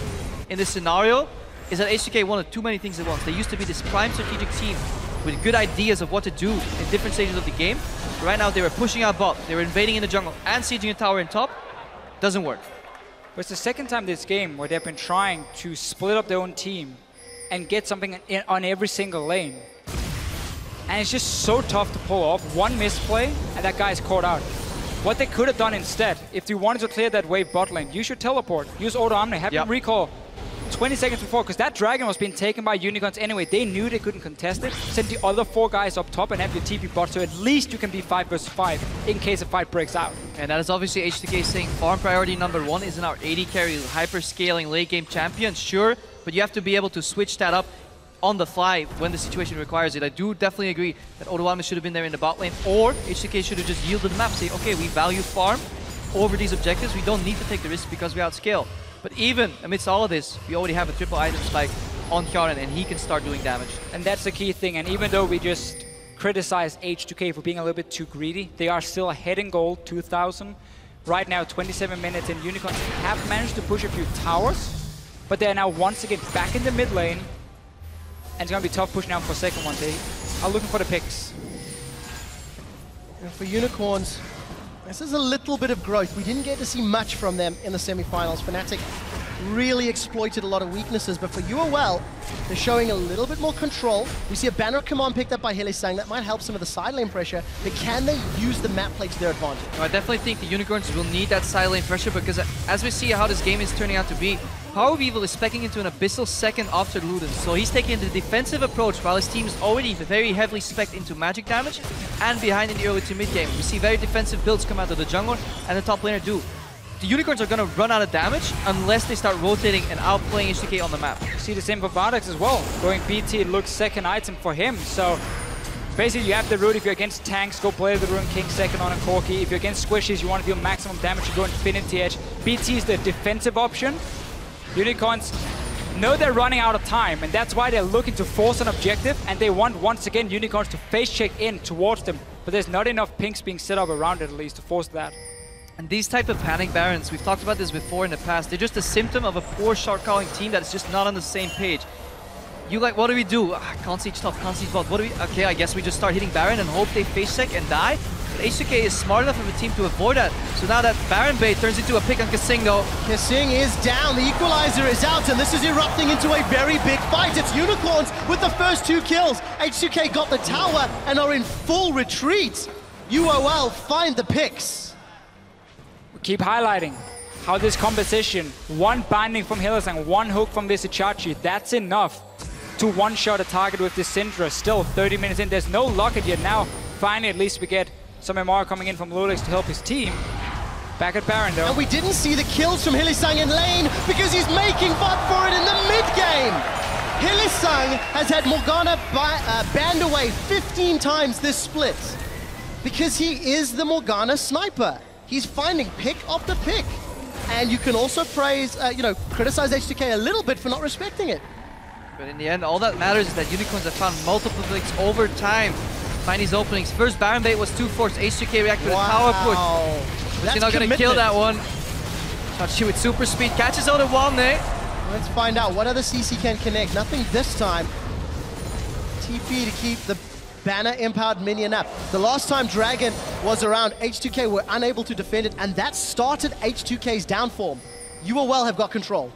in this scenario, is that H2K wanted too many things at once. They used to be this prime strategic team with good ideas of what to do in different stages of the game. Right now, they were pushing out bot, they were invading in the jungle and sieging a tower in top. Doesn't work.
But it's the second time this game where they've been trying to split up their own team and get something on every single lane. And it's just so tough to pull off. One misplay, and that guy's caught out. What they could have done instead, if you wanted to clear that wave bot lane, you should teleport. Use Odoamne, have him recall 20 seconds before, because that Dragon was being taken by Unicorns anyway. They knew they couldn't contest it. Send the other 4 guys up top and have your TP bot, so at least you can be 5 versus 5 in case a fight breaks out.
And that is obviously H2K saying farm priority number 1 isn't our AD carry hyper-scaling late game champion, sure, but you have to be able to switch that up on the fly when the situation requires it. I do definitely agree that Odoamne should have been there in the bot lane, or H2K should have just yielded the map, say, okay, we value farm over these objectives, we don't need to take the risk because we outscale. But even amidst all of this, we already have a triple item spike on Hjarnan, and he can start doing damage.
And that's the key thing, and even though we just criticized H2K for being a little bit too greedy, they are still ahead in gold, 2,000. Right now, 27 minutes, and Unicorns have managed to push a few towers, but they're now once again back in the mid lane. And it's going to be tough pushing out for second one. They are looking for the picks.
And for Unicorns, this is a little bit of growth. We didn't get to see much from them in the semifinals. Fnatic really exploited a lot of weaknesses, but for UOL, they're showing a little bit more control. We see a banner command picked up by Hylissang. That might help some of the side lane pressure, but can they use the map play to their advantage?
I definitely think the Unicorns will need that side lane pressure, because as we see how this game is turning out to be, PowerOfEvil is speccing into an Abyssal second after Ludens, so he's taking the defensive approach while his team is already very heavily specced into magic damage and behind in the early to mid game. We see very defensive builds come out of the jungler and the top laner do. The Unicorns are going to run out of damage unless they start rotating and outplaying H2K on the map.
You see the same for Vardags as well. Going BT, it looks second item for him. So basically you have the route. If you're against tanks, go play the Rune King second on a Corki. If you're against squishies, you want to deal maximum damage, you go Infinity Edge. BT is the defensive option. Unicorns know they're running out of time, and that's why they're looking to force an objective, and they want, once again, Unicorns to face check in towards them. But there's not enough pinks being set up around it, at least, to force that.
And these type of panic barons, we've talked about this before in the past, they're just a symptom of a poor shot calling team that is just not on the same page. You like, what do we do? Can't siege top, can't siege bot. What do we? Okay, I guess we just start hitting Baron and hope they face check and die. But H2K is smart enough of a team to avoid that. So now that Baron bait turns into a pick on KaSing though.
KaSing is down, the equalizer is out, and this is erupting into a very big fight. It's Unicorns with the first 2 kills. H2K got the tower and are in full retreat. UOL find the picks.
We keep highlighting how this composition, one binding from Hylissang, one hook from Vizicsacsi, that's enough to one-shot a target with this Syndra. Still 30 minutes in, there's no locket yet. Now, finally, at least we get some MR coming in from loulex to help his team. Back at Baron, though.
And we didn't see the kills from Hylissang in lane because he's making fun for it in the mid-game. Hylissang has had Morgana banned away 15 times this split because he is the Morgana sniper. He's finding pick after pick. And you can also praise, criticize H2K a little bit for not respecting it.
But in the end, all that matters is that Unicorns have found multiple picks over time. Find these openings. First Baron bait was 2 force. H2K reacted with a power push. He's not going to kill that one. Touchy with super speed. Catches Odoamne.
Let's find out what other CC can connect. Nothing this time. TP to keep the banner empowered minion up. The last time Dragon was around, H2K were unable to defend it, and that started H2K's downfall. UOL have got control.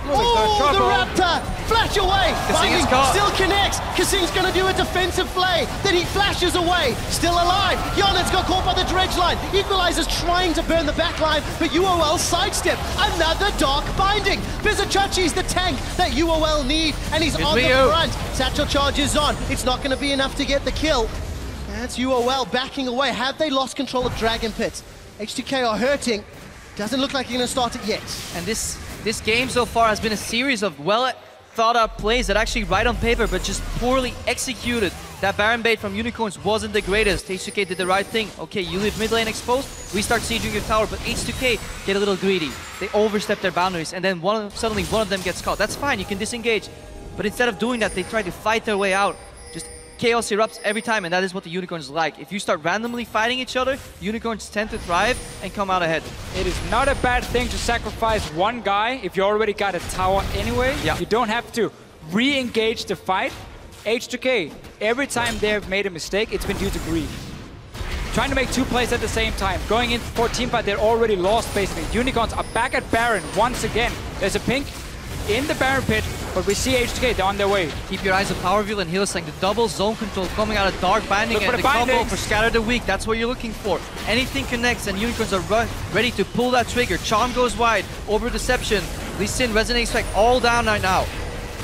Oh, the Raptor! Flash away! Binding still connects! KaSing's gonna do a defensive play, then he flashes away! Still alive! Hjarnan's got caught by the dredge line! Equalizer's trying to burn the back line, but UOL sidestep! Another dark binding! Vizicsacsi's the tank that UOL need, and he's on the front! Satchel charge is on, it's not gonna be enough to get the kill. That's UOL backing away. Have they lost control of Dragon Pit? H2K are hurting. Doesn't look like you're gonna start it yet.
And this game so far has been a series of well-thought-out plays that actually right on paper, but just poorly executed. That Baron bait from Unicorns wasn't the greatest. H2K did the right thing. Okay, you leave mid lane exposed, we start sieging your tower, but H2K get a little greedy. They overstep their boundaries, and then suddenly one of them gets caught. That's fine, you can disengage. But instead of doing that, they try to fight their way out. Just chaos erupts every time, and that is what the Unicorns like. If you start randomly fighting each other, Unicorns tend to thrive and come out ahead.
It is not a bad thing to sacrifice one guy if you already got a tower anyway.
Yeah.
You don't have to re-engage the fight. H2K, every time they have made a mistake, it's been due to greed. Trying to make 2 plays at the same time. Going in for team fight, they're already lost basically. Unicorns are back at Baron once again. There's a pink in the Baron pit, but we see H2K, they're on their way.
Keep your eyes on PowerOfEvil and Hylissang. The double zone control coming out of Dark Binding and the combo for Scatter the Weak. That's what you're looking for. Anything connects and Unicorns are ready to pull that trigger. Charm goes wide, Over Deception, Lee Sin, Resonating Strike, all down right now.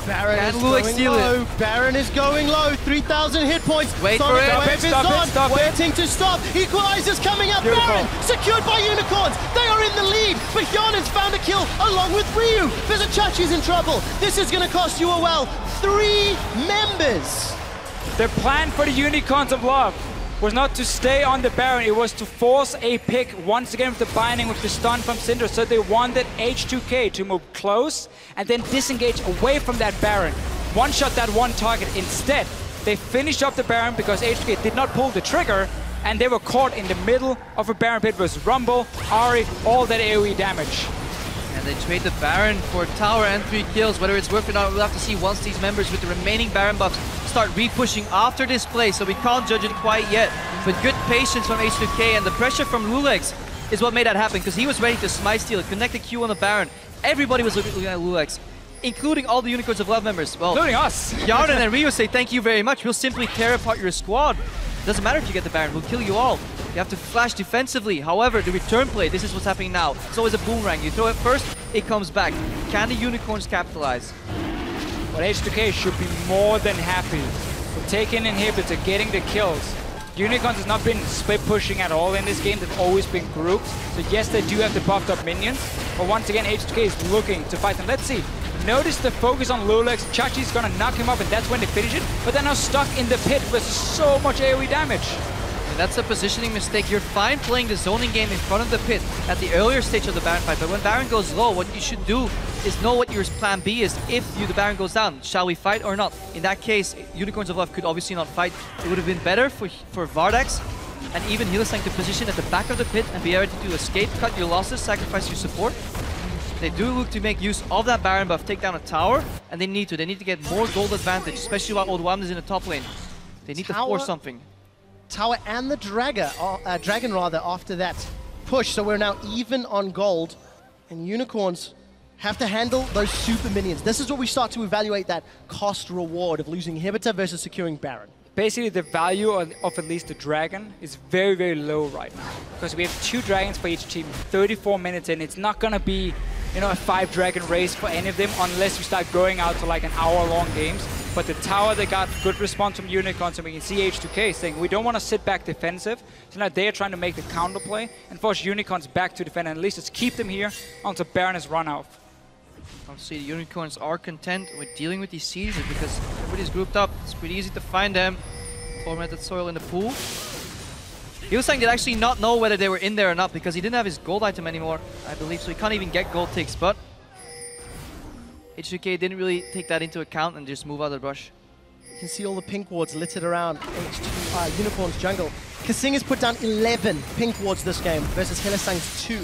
Baron is going low. Baron is going low. 3,000 hit points.
Wait for it.
Stop it. Waiting to stop. Equalizer's coming up.
Beautiful.
Baron secured by Unicorns. They are in the lead. But Hjarnan's found a kill along with Ryu. Vizicsacsi's in trouble. This is going to cost UOL 3 members.
The plan for the Unicorns of Love was not to stay on the Baron, it was to force a pick once again with the binding with the stun from Syndra. So they wanted H2K to move close and then disengage away from that Baron. One shot that one target. Instead, they finished off the Baron because H2K did not pull the trigger, and they were caught in the middle of a Baron pit versus Rumble, Ahri, all that AoE damage.
And they trade the Baron for tower and 3 kills. Whether it's worth it or not, we'll have to see once these members with the remaining Baron buffs start re-pushing after this play, so we can't judge it quite yet. But good patience from H2K, and the pressure from loulex is what made that happen, because he was ready to smite steal, connect the Q on the Baron. Everybody was looking at loulex, including all the Unicorns of Love members. Well,
including us.
Hjarnan and Rio say thank you very much. We'll simply tear apart your squad. Doesn't matter if you get the Baron, we'll kill you all. You have to flash defensively. However, the return play, this is what's happening now. It's always a boomerang. You throw it first, it comes back. Can the Unicorns capitalize?
But H2K should be more than happy with taking inhibitor, getting the kills. Unicorns has not been split pushing at all in this game. They've always been grouped. So yes, they do have the buffed up minions. But once again, H2K is looking to fight them. Let's see. Notice the focus on loulex. Chachi's gonna knock him up, and that's when they finish it. But they're now stuck in the pit with so much AoE damage.
And that's a positioning mistake. You're fine playing the zoning game in front of the pit at the earlier stage of the Baron fight, but when Baron goes low, what you should do is know what your plan B is if the Baron goes down. Shall we fight or not? In that case, Unicorns of Love could obviously not fight. It would have been better for Vardags and even Hylissang to position at the back of the pit and be ready to escape, cut your losses, sacrifice your support. They do look to make use of that Baron buff, take down a tower, and they need to. They need to get more gold advantage, especially while Odoamne is in the top lane. They need to force something.
Tower and the dragon after that push, so we're now even on gold, and Unicorns have to handle those super minions. This is where we start to evaluate that cost reward of losing inhibitor versus securing Baron.
Basically, the value of at least the dragon is very, very low right now, because we have 2 dragons for each team, 34 minutes in. It's not gonna be, you know, a 5-dragon race for any of them unless we start going out to like an hour-long games. But the tower, they got good response from Unicorns, and we can see H2K saying we don't want to sit back defensive. So now they are trying to make the counter play and force Unicorns back to defend, and at least just keep them here until Baron is run out.
Obviously, the Unicorns are content with dealing with these sieges because everybody's grouped up. It's pretty easy to find them. Tormented soil in the pool. Hylissang did actually not know whether they were in there or not because he didn't have his gold item anymore, I believe, so he can't even get gold ticks, but H2K didn't really take that into account and just move out of the brush.
You can see all the pink wards littered around Unicorn's jungle. KaSing has put down 11 pink wards this game versus Hylissang's 2.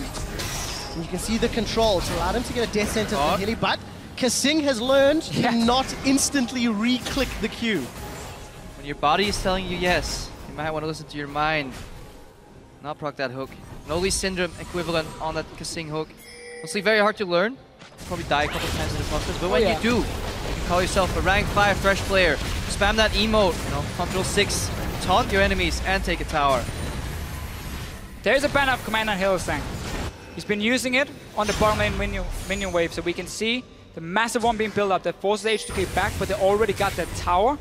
And you can see the control. It's allowed him to get a death sentence from Hilly, but KaSing has learned to not instantly re-click the Q.
When your body is telling you yes, you might want to listen to your mind. Not proc that hook. Noli Syndrome equivalent on that KaSing hook. Mostly very hard to learn. Probably die a couple times in the process, but when you do, you can call yourself a rank 5 Thresh player. Spam that emote, you know, Control 6, taunt your enemies, and take a tower.
There's a ban of command on Hylissang. He's been using it on the bottom lane minion wave, so we can see the massive one being built up that forces H2K back, but they already got that tower,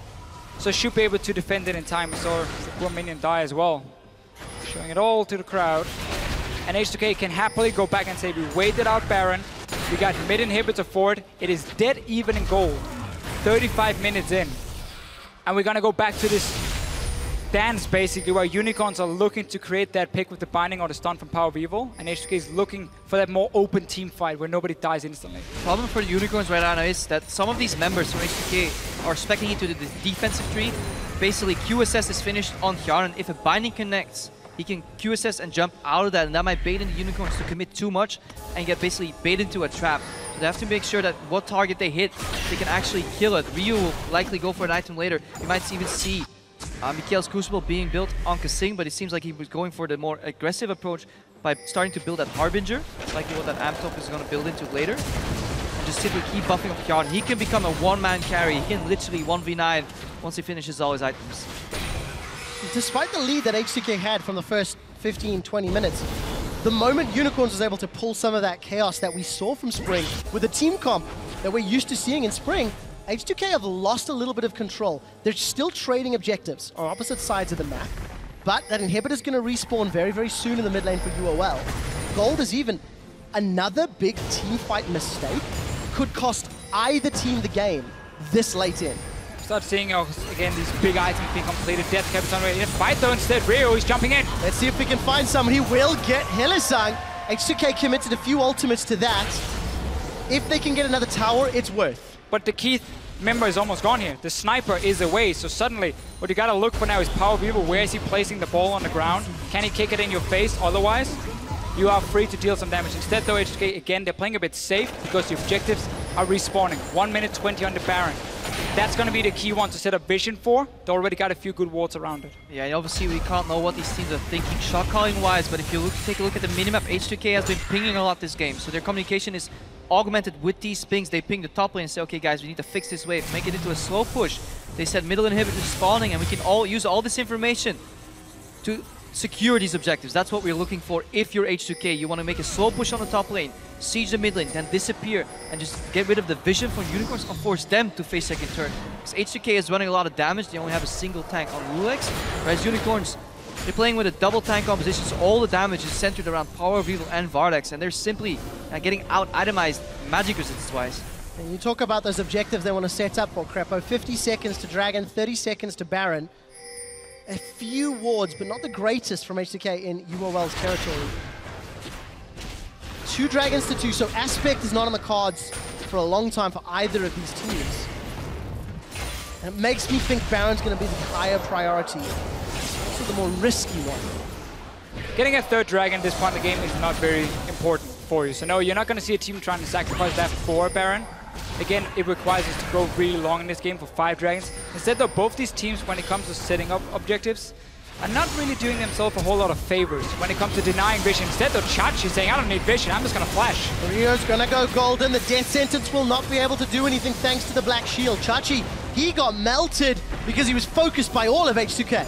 so should be able to defend it in time. We saw the poor minion die as well. Showing it all to the crowd. And H2K can happily go back and say, we waited out Baron, we got mid inhibitor for it, it is dead even in gold, 35 minutes in. And we're gonna go back to this dance basically where Unicorns are looking to create that pick with the binding or the stun from PowerOfEvil, and H2K is looking for that more open team fight where nobody dies instantly.
The problem for the Unicorns right now is that some of these members from H2K are speccing into the defensive tree. Basically, QSS is finished on Hjarnan. If a binding connects, he can QSS and jump out of that, and that might bait in the Unicorns to commit too much and get basically bait into a trap. So they have to make sure that what target they hit, they can actually kill it. Ryu will likely go for an item later. You might even see Mikhail's Crucible being built on KaSing, but it seems like he was going for the more aggressive approach by starting to build that Harbinger, likely what that Amp Top is going to build into later. And just simply keep buffing up Hjarnan. He can become a one-man carry. He can literally 1v9 once he finishes all his items.
Despite the lead that H2K had from the first 15-20 minutes, the moment Unicorns was able to pull some of that chaos that we saw from Spring with the team comp that we're used to seeing in Spring, H2K have lost a little bit of control. They're still trading objectives on opposite sides of the map, but that inhibitor is going to respawn very, very soon in the mid lane for UOL. Gold is even. Another big team fight mistake could cost either team the game this late in.
Start seeing again these big items being completed. Death Cap's on ready to fight though instead. Rio is jumping in.
Let's see if we can find someone. He will get Hylissang. H2K committed a few ultimates to that. If they can get another tower, it's worth.
But the key member is almost gone here. The sniper is away, so suddenly what you gotta look for now is PowerOfEvil. Where is he placing the ball on the ground? Can he kick it in your face? Otherwise, you are free to deal some damage. Instead though, H2K, again, they're playing a bit safe because the objectives are respawning. 1 minute 20 on the Baron. That's going to be the key one to set up vision for. They already got a few good wards around it.
Yeah, and obviously we can't know what these teams are thinking shot calling wise, but if you take a look at the minimap, H2K has been pinging a lot this game. So their communication is augmented with these pings. They ping the top lane and say, okay guys, we need to fix this wave, make it into a slow push. They said middle inhibitors spawning, and we can all use all this information to secure these objectives. That's what we're looking for. If you're H2K, you want to make a slow push on the top lane, siege the mid lane, then disappear and just get rid of the vision from Unicorns and force them to face second turn. Because H2K is running a lot of damage. They only have a single tank on loulex, whereas Unicorns, they're playing with a double tank composition, so all the damage is centered around PowerOfEvil and Vardags, and they're simply getting out-itemized magic resistance-wise.
And you talk about those objectives they want to set up for Krepo. 50 seconds to Dragon, 30 seconds to Baron. A few wards, but not the greatest from H2K in UOL's territory. 2 Dragons to 2, so Aspect is not on the cards for a long time for either of these teams. And it makes me think Baron's going to be the higher priority. Also the more risky one.
Getting a 3rd Dragon at this point in the game is not very important for you. So no, you're not going to see a team trying to sacrifice that for Baron. Again, it requires us to go really long in this game for 5 Dragons. Instead though, both these teams, when it comes to setting up objectives, are not really doing themselves a whole lot of favors when it comes to denying vision. Instead though, Chachi saying, I don't need vision, I'm just gonna flash.
Rio's gonna go golden. The death sentence will not be able to do anything thanks to the black shield. Chachi, he got melted because he was focused by all of H2K.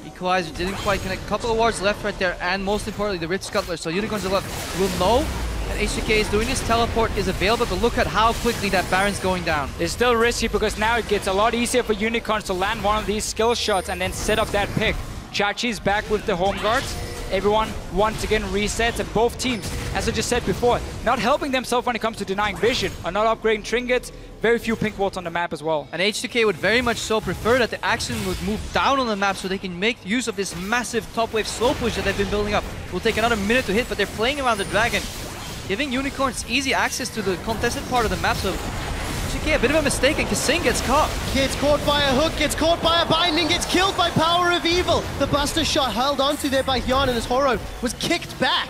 Equalizer didn't quite connect. Couple of wards left right there, and most importantly, the Rich Scuttler. So Unicorns are left will know that H2K is doing this. Teleport is available, but look at how quickly that Baron's going down.
It's still risky because now it gets a lot easier for Unicorns to land one of these skill shots and then set up that pick. Chachi's back with the home guards. Everyone once again resets, and both teams, as I just said before, not helping themselves when it comes to denying vision, or not upgrading trinkets. Very few pink wards on the map as well.
And H2K would very much so prefer that the action would move down on the map so they can make use of this massive top wave slow push that they've been building up. It will take another minute to hit, but they're playing around the Dragon, giving Unicorns easy access to the contested part of the map. So H2K, a bit of a mistake, and KaSing gets caught.
Gets caught by a hook, gets caught by a binding, gets killed by PowerOfEvil. The Buster shot held onto there by Hjarnan as Horo was kicked back.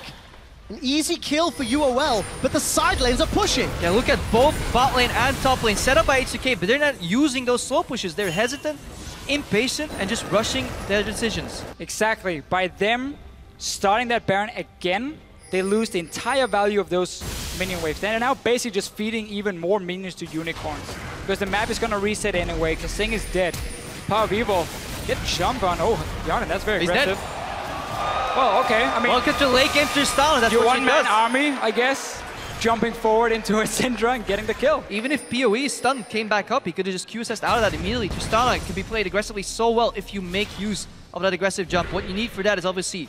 An easy kill for UOL, but the side lanes are pushing.
Yeah, look at both bot lane and top lane set up by H2K, but they're not using those slow pushes. They're hesitant, impatient, and just rushing their decisions.
Exactly. By them starting that Baron again, they lose the entire value of those minion waves. They're now basically just feeding even more minions to Unicorns, because the map is going to reset anyway. KaSing is dead. PowerOfEvil get jump on. Oh, Hjarnan, that's very aggressive.
Dead.
Well, okay. I mean,
welcome to late game Tristana. That's
your
what she
one-man
does.
army, I guess, jumping forward into a Syndra and getting the kill.
Even if PoE stun came back up, he could have just QSS'd out of that immediately. Tristana can be played aggressively so well if you make use of that aggressive jump. What you need for that is obviously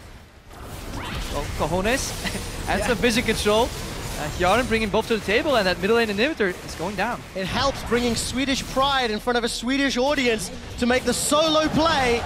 cojones and some vision control. Hjarnan bringing both to the table, and that middle lane inhibitor is going down.
It helps bringing Swedish pride in front of a Swedish audience to make the solo play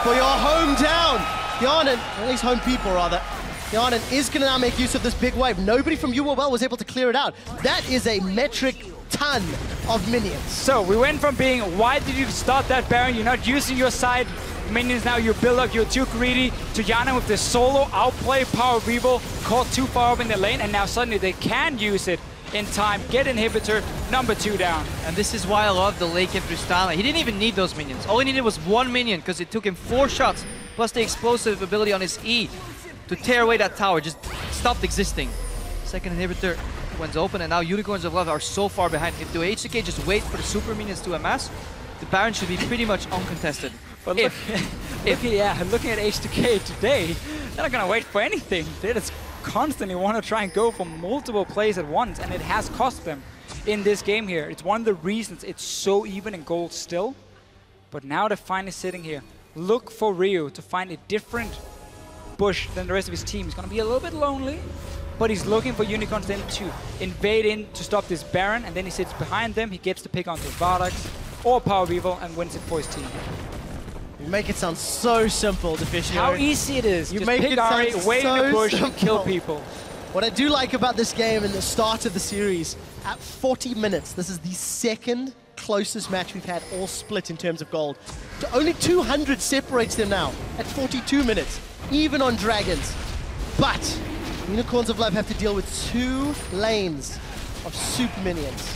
for your hometown. Hjarnan, at least home people rather, Hjarnan is going to now make use of this big wave. Nobody from UOL was able to clear it out. That is a metric ton of minions.
So we went from being, why did you start that Baron? You're not using your side minions now, you build up, you're too greedy, to Hjarnan with the solo outplay. PowerOfEvil caught too far up in the lane, and now suddenly they can use it in time. Get inhibitor, number 2 down.
And this is why I love the late game Tristana. He didn't even need those minions. All he needed was 1 minion, because it took him 4 shots, plus the explosive ability on his E to tear away that tower. Just stopped existing. Second inhibitor went open, and now Unicorns of Love are so far behind. If the H2K just wait for the super minions to amass, the Baron should be pretty much uncontested.
But look, looking at H2K today, they're not going to wait for anything. They just constantly want to try and go for multiple plays at once, and it has cost them in this game here. It's one of the reasons it's so even in gold still. But now they're finally sitting here. Look for Rio to find a different bush than the rest of his team. He's going to be a little bit lonely, but he's looking for Unicorns then to invade in to stop this Baron, and then he sits behind them. He gets to pick onto Vardags or PowerOfEvil and wins it for his team.
You make it sound so simple, Deficio.
How easy it is.
You
just
make
pick
it
Ahri,
sound
wait in the
so
bush, and kill
simple.
people.
What I do like about this game and the start of the series at 40 minutes. This is the second closest match we've had all split in terms of gold. Only 200 separates them now at 42 minutes, even on Dragons. But Unicorns of Love have to deal with 2 lanes of super minions.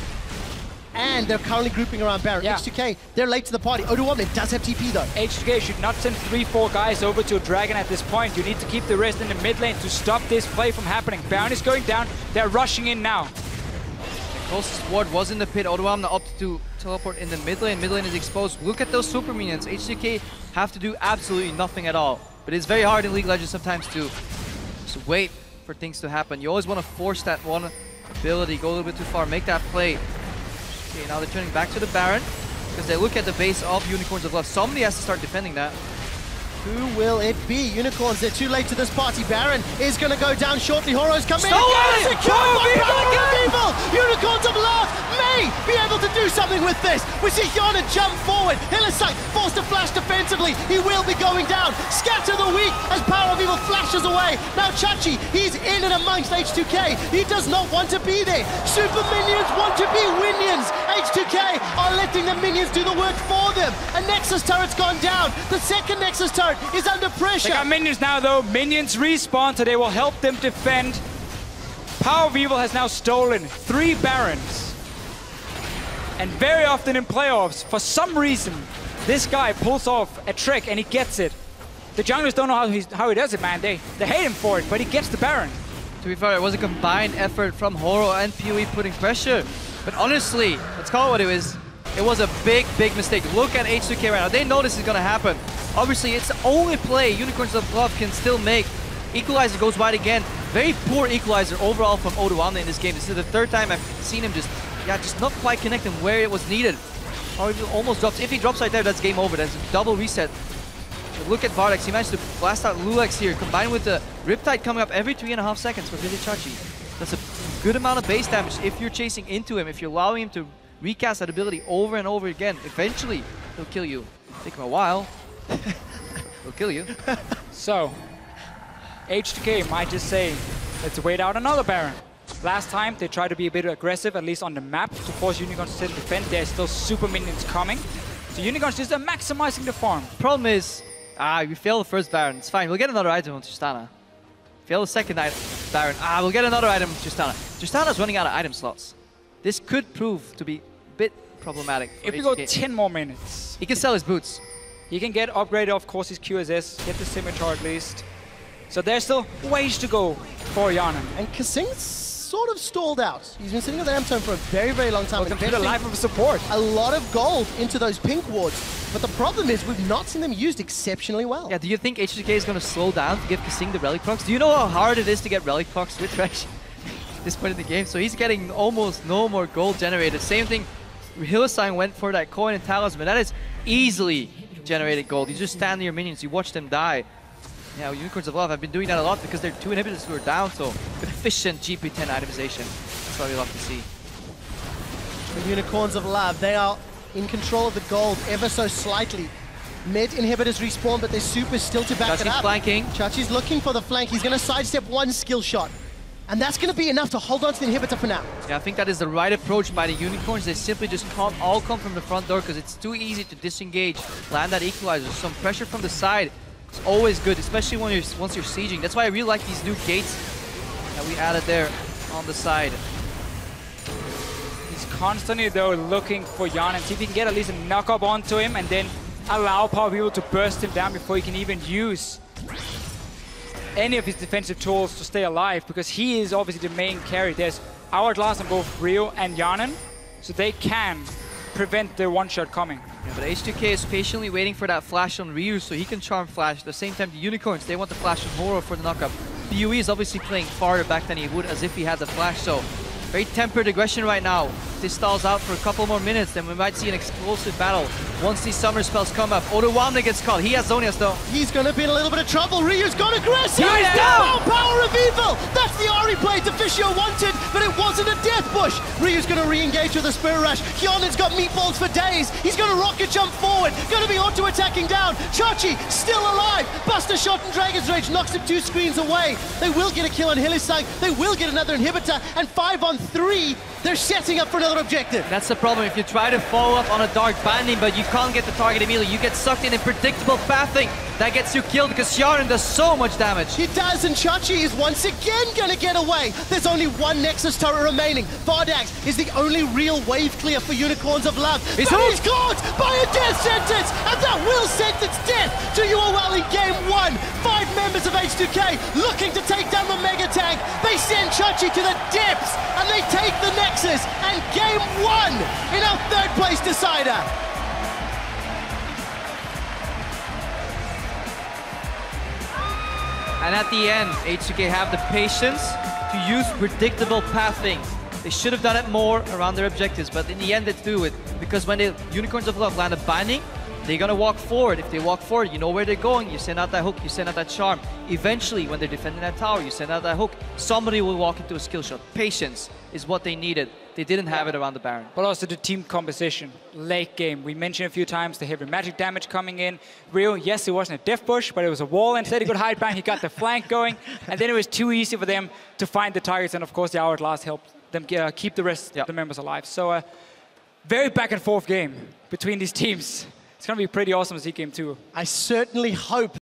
And they're currently grouping around Baron.
Yeah.
H2K, they're late to the party. Odoamne does have TP though.
H2K should not send 3-4 guys over to a Dragon at this point. You need to keep the rest in the mid lane to stop this play from happening. Baron is going down. They're rushing in now.
The closest ward was in the pit. Odoamne opted to teleport in the mid lane. Mid lane is exposed. Look at those super minions. H2K have to do absolutely nothing at all. But it's very hard in League Legends sometimes to just wait for things to happen. You always want to force that one ability, go a little bit too far, make that play. Okay, now they're turning back to the Baron because they look at the base of Unicorns of Love. Somebody has to start defending that.
Who will it be? Unicorns, they're too late to this party. Baron is going to go down shortly. Horo's coming in. PowerOfEvil! Unicorns of Love may be able to do something with this. We see Hjarnan jump forward. Hylissang forced to flash defensively. He will be going down. Scatter the weak as PowerOfEvil flashes away. Now Chachi, he's in and amongst H2K. He does not want to be there. Super minions want to be winions. H2K are letting the minions do the work for them. A Nexus turret's gone down. The second Nexus turret is under pressure.
They got minions now though. Minions respawn, so they will help them defend. PowerOfEvil has now stolen 3 Barons. And very often in playoffs, for some reason, this guy pulls off a trick and he gets it. The junglers don't know how he does it, man. They hate him for it, but he gets the Baron.
To be fair, it was a combined effort from Horo and PoE putting pressure. But honestly, let's call it what it is. It was a big mistake. Look at H2K right now. They know this is going to happen. Obviously, it's the only play Unicorns of Love can still make. Equalizer goes wide again. Very poor equalizer overall from Odoamne in this game. This is the 3rd time I've seen him just not quite connecting where it was needed. Or he almost drops. If he drops right there, that's game over. That's a double reset. But look at Vardags. He managed to blast out loulex here, combined with the Riptide coming up every 3.5 seconds for Vizicsacsi. That's a good amount of base damage if you're chasing into him, if you're allowing him to recast that ability over and over again. Eventually, he'll kill you. It'll take him a while. He'll kill you.
So, H2K might just say, let's wait out another Baron. Last time, they tried to be a bit aggressive, at least on the map, to force Unicorns to sit and defend. There's still super minions coming. So Unicorns just are maximizing the farm.
Problem is, we failed the first Baron. It's fine. We'll get another item on Tristana. Fail the second Baron. We'll get another item on Tristana. Tristana's running out of item slots. This could prove to be a bit problematic.
If we go 10 more minutes,
he can sell his boots.
He can get upgraded, of course, his QSS, get the Scimitar at least. So there's still ways to go for Hjarnan.
And KaSing's sort of stalled out. He's been sitting with the Amtone for a very long time.
Welcome to the life of support.
A lot of gold into those pink wards. But the problem is we've not seen them used exceptionally well.
Yeah, do you think H2K is going to slow down to give KaSing the relic procs? Do you know how hard it is to get relic procs with Thresh at this point in the game? So he's getting almost no more gold generated. Same thing, Hylissang went for that coin and talisman. That is easily generated gold. You just stand near minions, you watch them die. Yeah, Unicorns of Love have been doing that a lot because they're 2 inhibitors who are down, so efficient GP10 itemization. That's what we love to see.
The Unicorns of Love, they are in control of the gold ever so slightly. Mid inhibitors respawn, but they're super still to back it up.
Flanking.
Chachi's looking for the flank. He's going to sidestep 1 skill shot. And that's going to be enough to hold on to the inhibitor for now.
Yeah, I think that is the right approach by the Unicorns. They simply just can't all come from the front door because it's too easy to disengage, land that equalizer. Some pressure from the side is always good, especially when once you're sieging. That's why I really like these new gates that we added there on the side.
He's constantly, though, looking for Hjarnan. See if he can get at least a knock-up onto him and then allow PowerOfEvil to burst him down before he can even use any of his defensive tools to stay alive, because he is obviously the main carry. There's Hourglass on both Rio and Hjarnan, so they can prevent the one-shot coming.
Yeah, but H2K is patiently waiting for that flash on Ryu so he can charm flash. At the same time, the Unicorns, they want the flash on Horo for the knockup. PoE is obviously playing farther back than he would as if he had the flash, so very tempered aggression right now. If this stalls out for a couple more minutes, then we might see an explosive battle once these summer spells come up. Odoamne gets caught. He has Zonias though.
He's going to be in a little bit of trouble. Ryu's gone aggressive.
He's down!
PowerOfEvil! That's the Ahri play Deficio wanted, but it wasn't a death bush. Ryu's going to re-engage with a Spirit Rush. Hjarnan's got meatballs for days. He's going to rocket jump forward. Going to be auto-attacking down. Chachi still alive. Buster Shot and Dragon's Rage knocks him 2 screens away. They will get a kill on Hylissang. They will get another inhibitor. And 5 on 3. They're setting up for another objective.
That's the problem. If you try to follow up on a dark banding, but you can't get the target immediately, you get sucked in predictable pathing. That gets you killed because Hjarnan does so much damage.
He does, and Chachi is once again going to get away. There's only one Nexus turret remaining. Vardags is the only real wave clear for Unicorns of Love. He's caught by a death sentence, and that will sentence death to UOL in Game 1. 5 members of H2K looking to take down the Mega Tank. They send Chachi to the depths, and they take the Nexus, and Game 1 in our 3rd place decider.
And at the end, H2K have the patience to use predictable pathing. They should have done it more around their objectives, but in the end they do it. Because when the Unicorns of Love land a binding, they're gonna walk forward. If they walk forward, you know where they're going. You send out that hook, you send out that charm. Eventually, when they're defending that tower, you send out that hook. Somebody will walk into a skill shot. Patience is what they needed. They didn't have it around the Baron.
But also the team composition, late game. We mentioned a few times the heavy magic damage coming in. Real, yes, it wasn't a death bush, but it was a wall. Instead, he could hide behind, he got the flank going. And then it was too easy for them to find the targets. And of course, the Hourglass helped them keep the rest of the members alive. So very back and forth game between these teams. It's going to be pretty awesome to see Game 2.
I certainly hope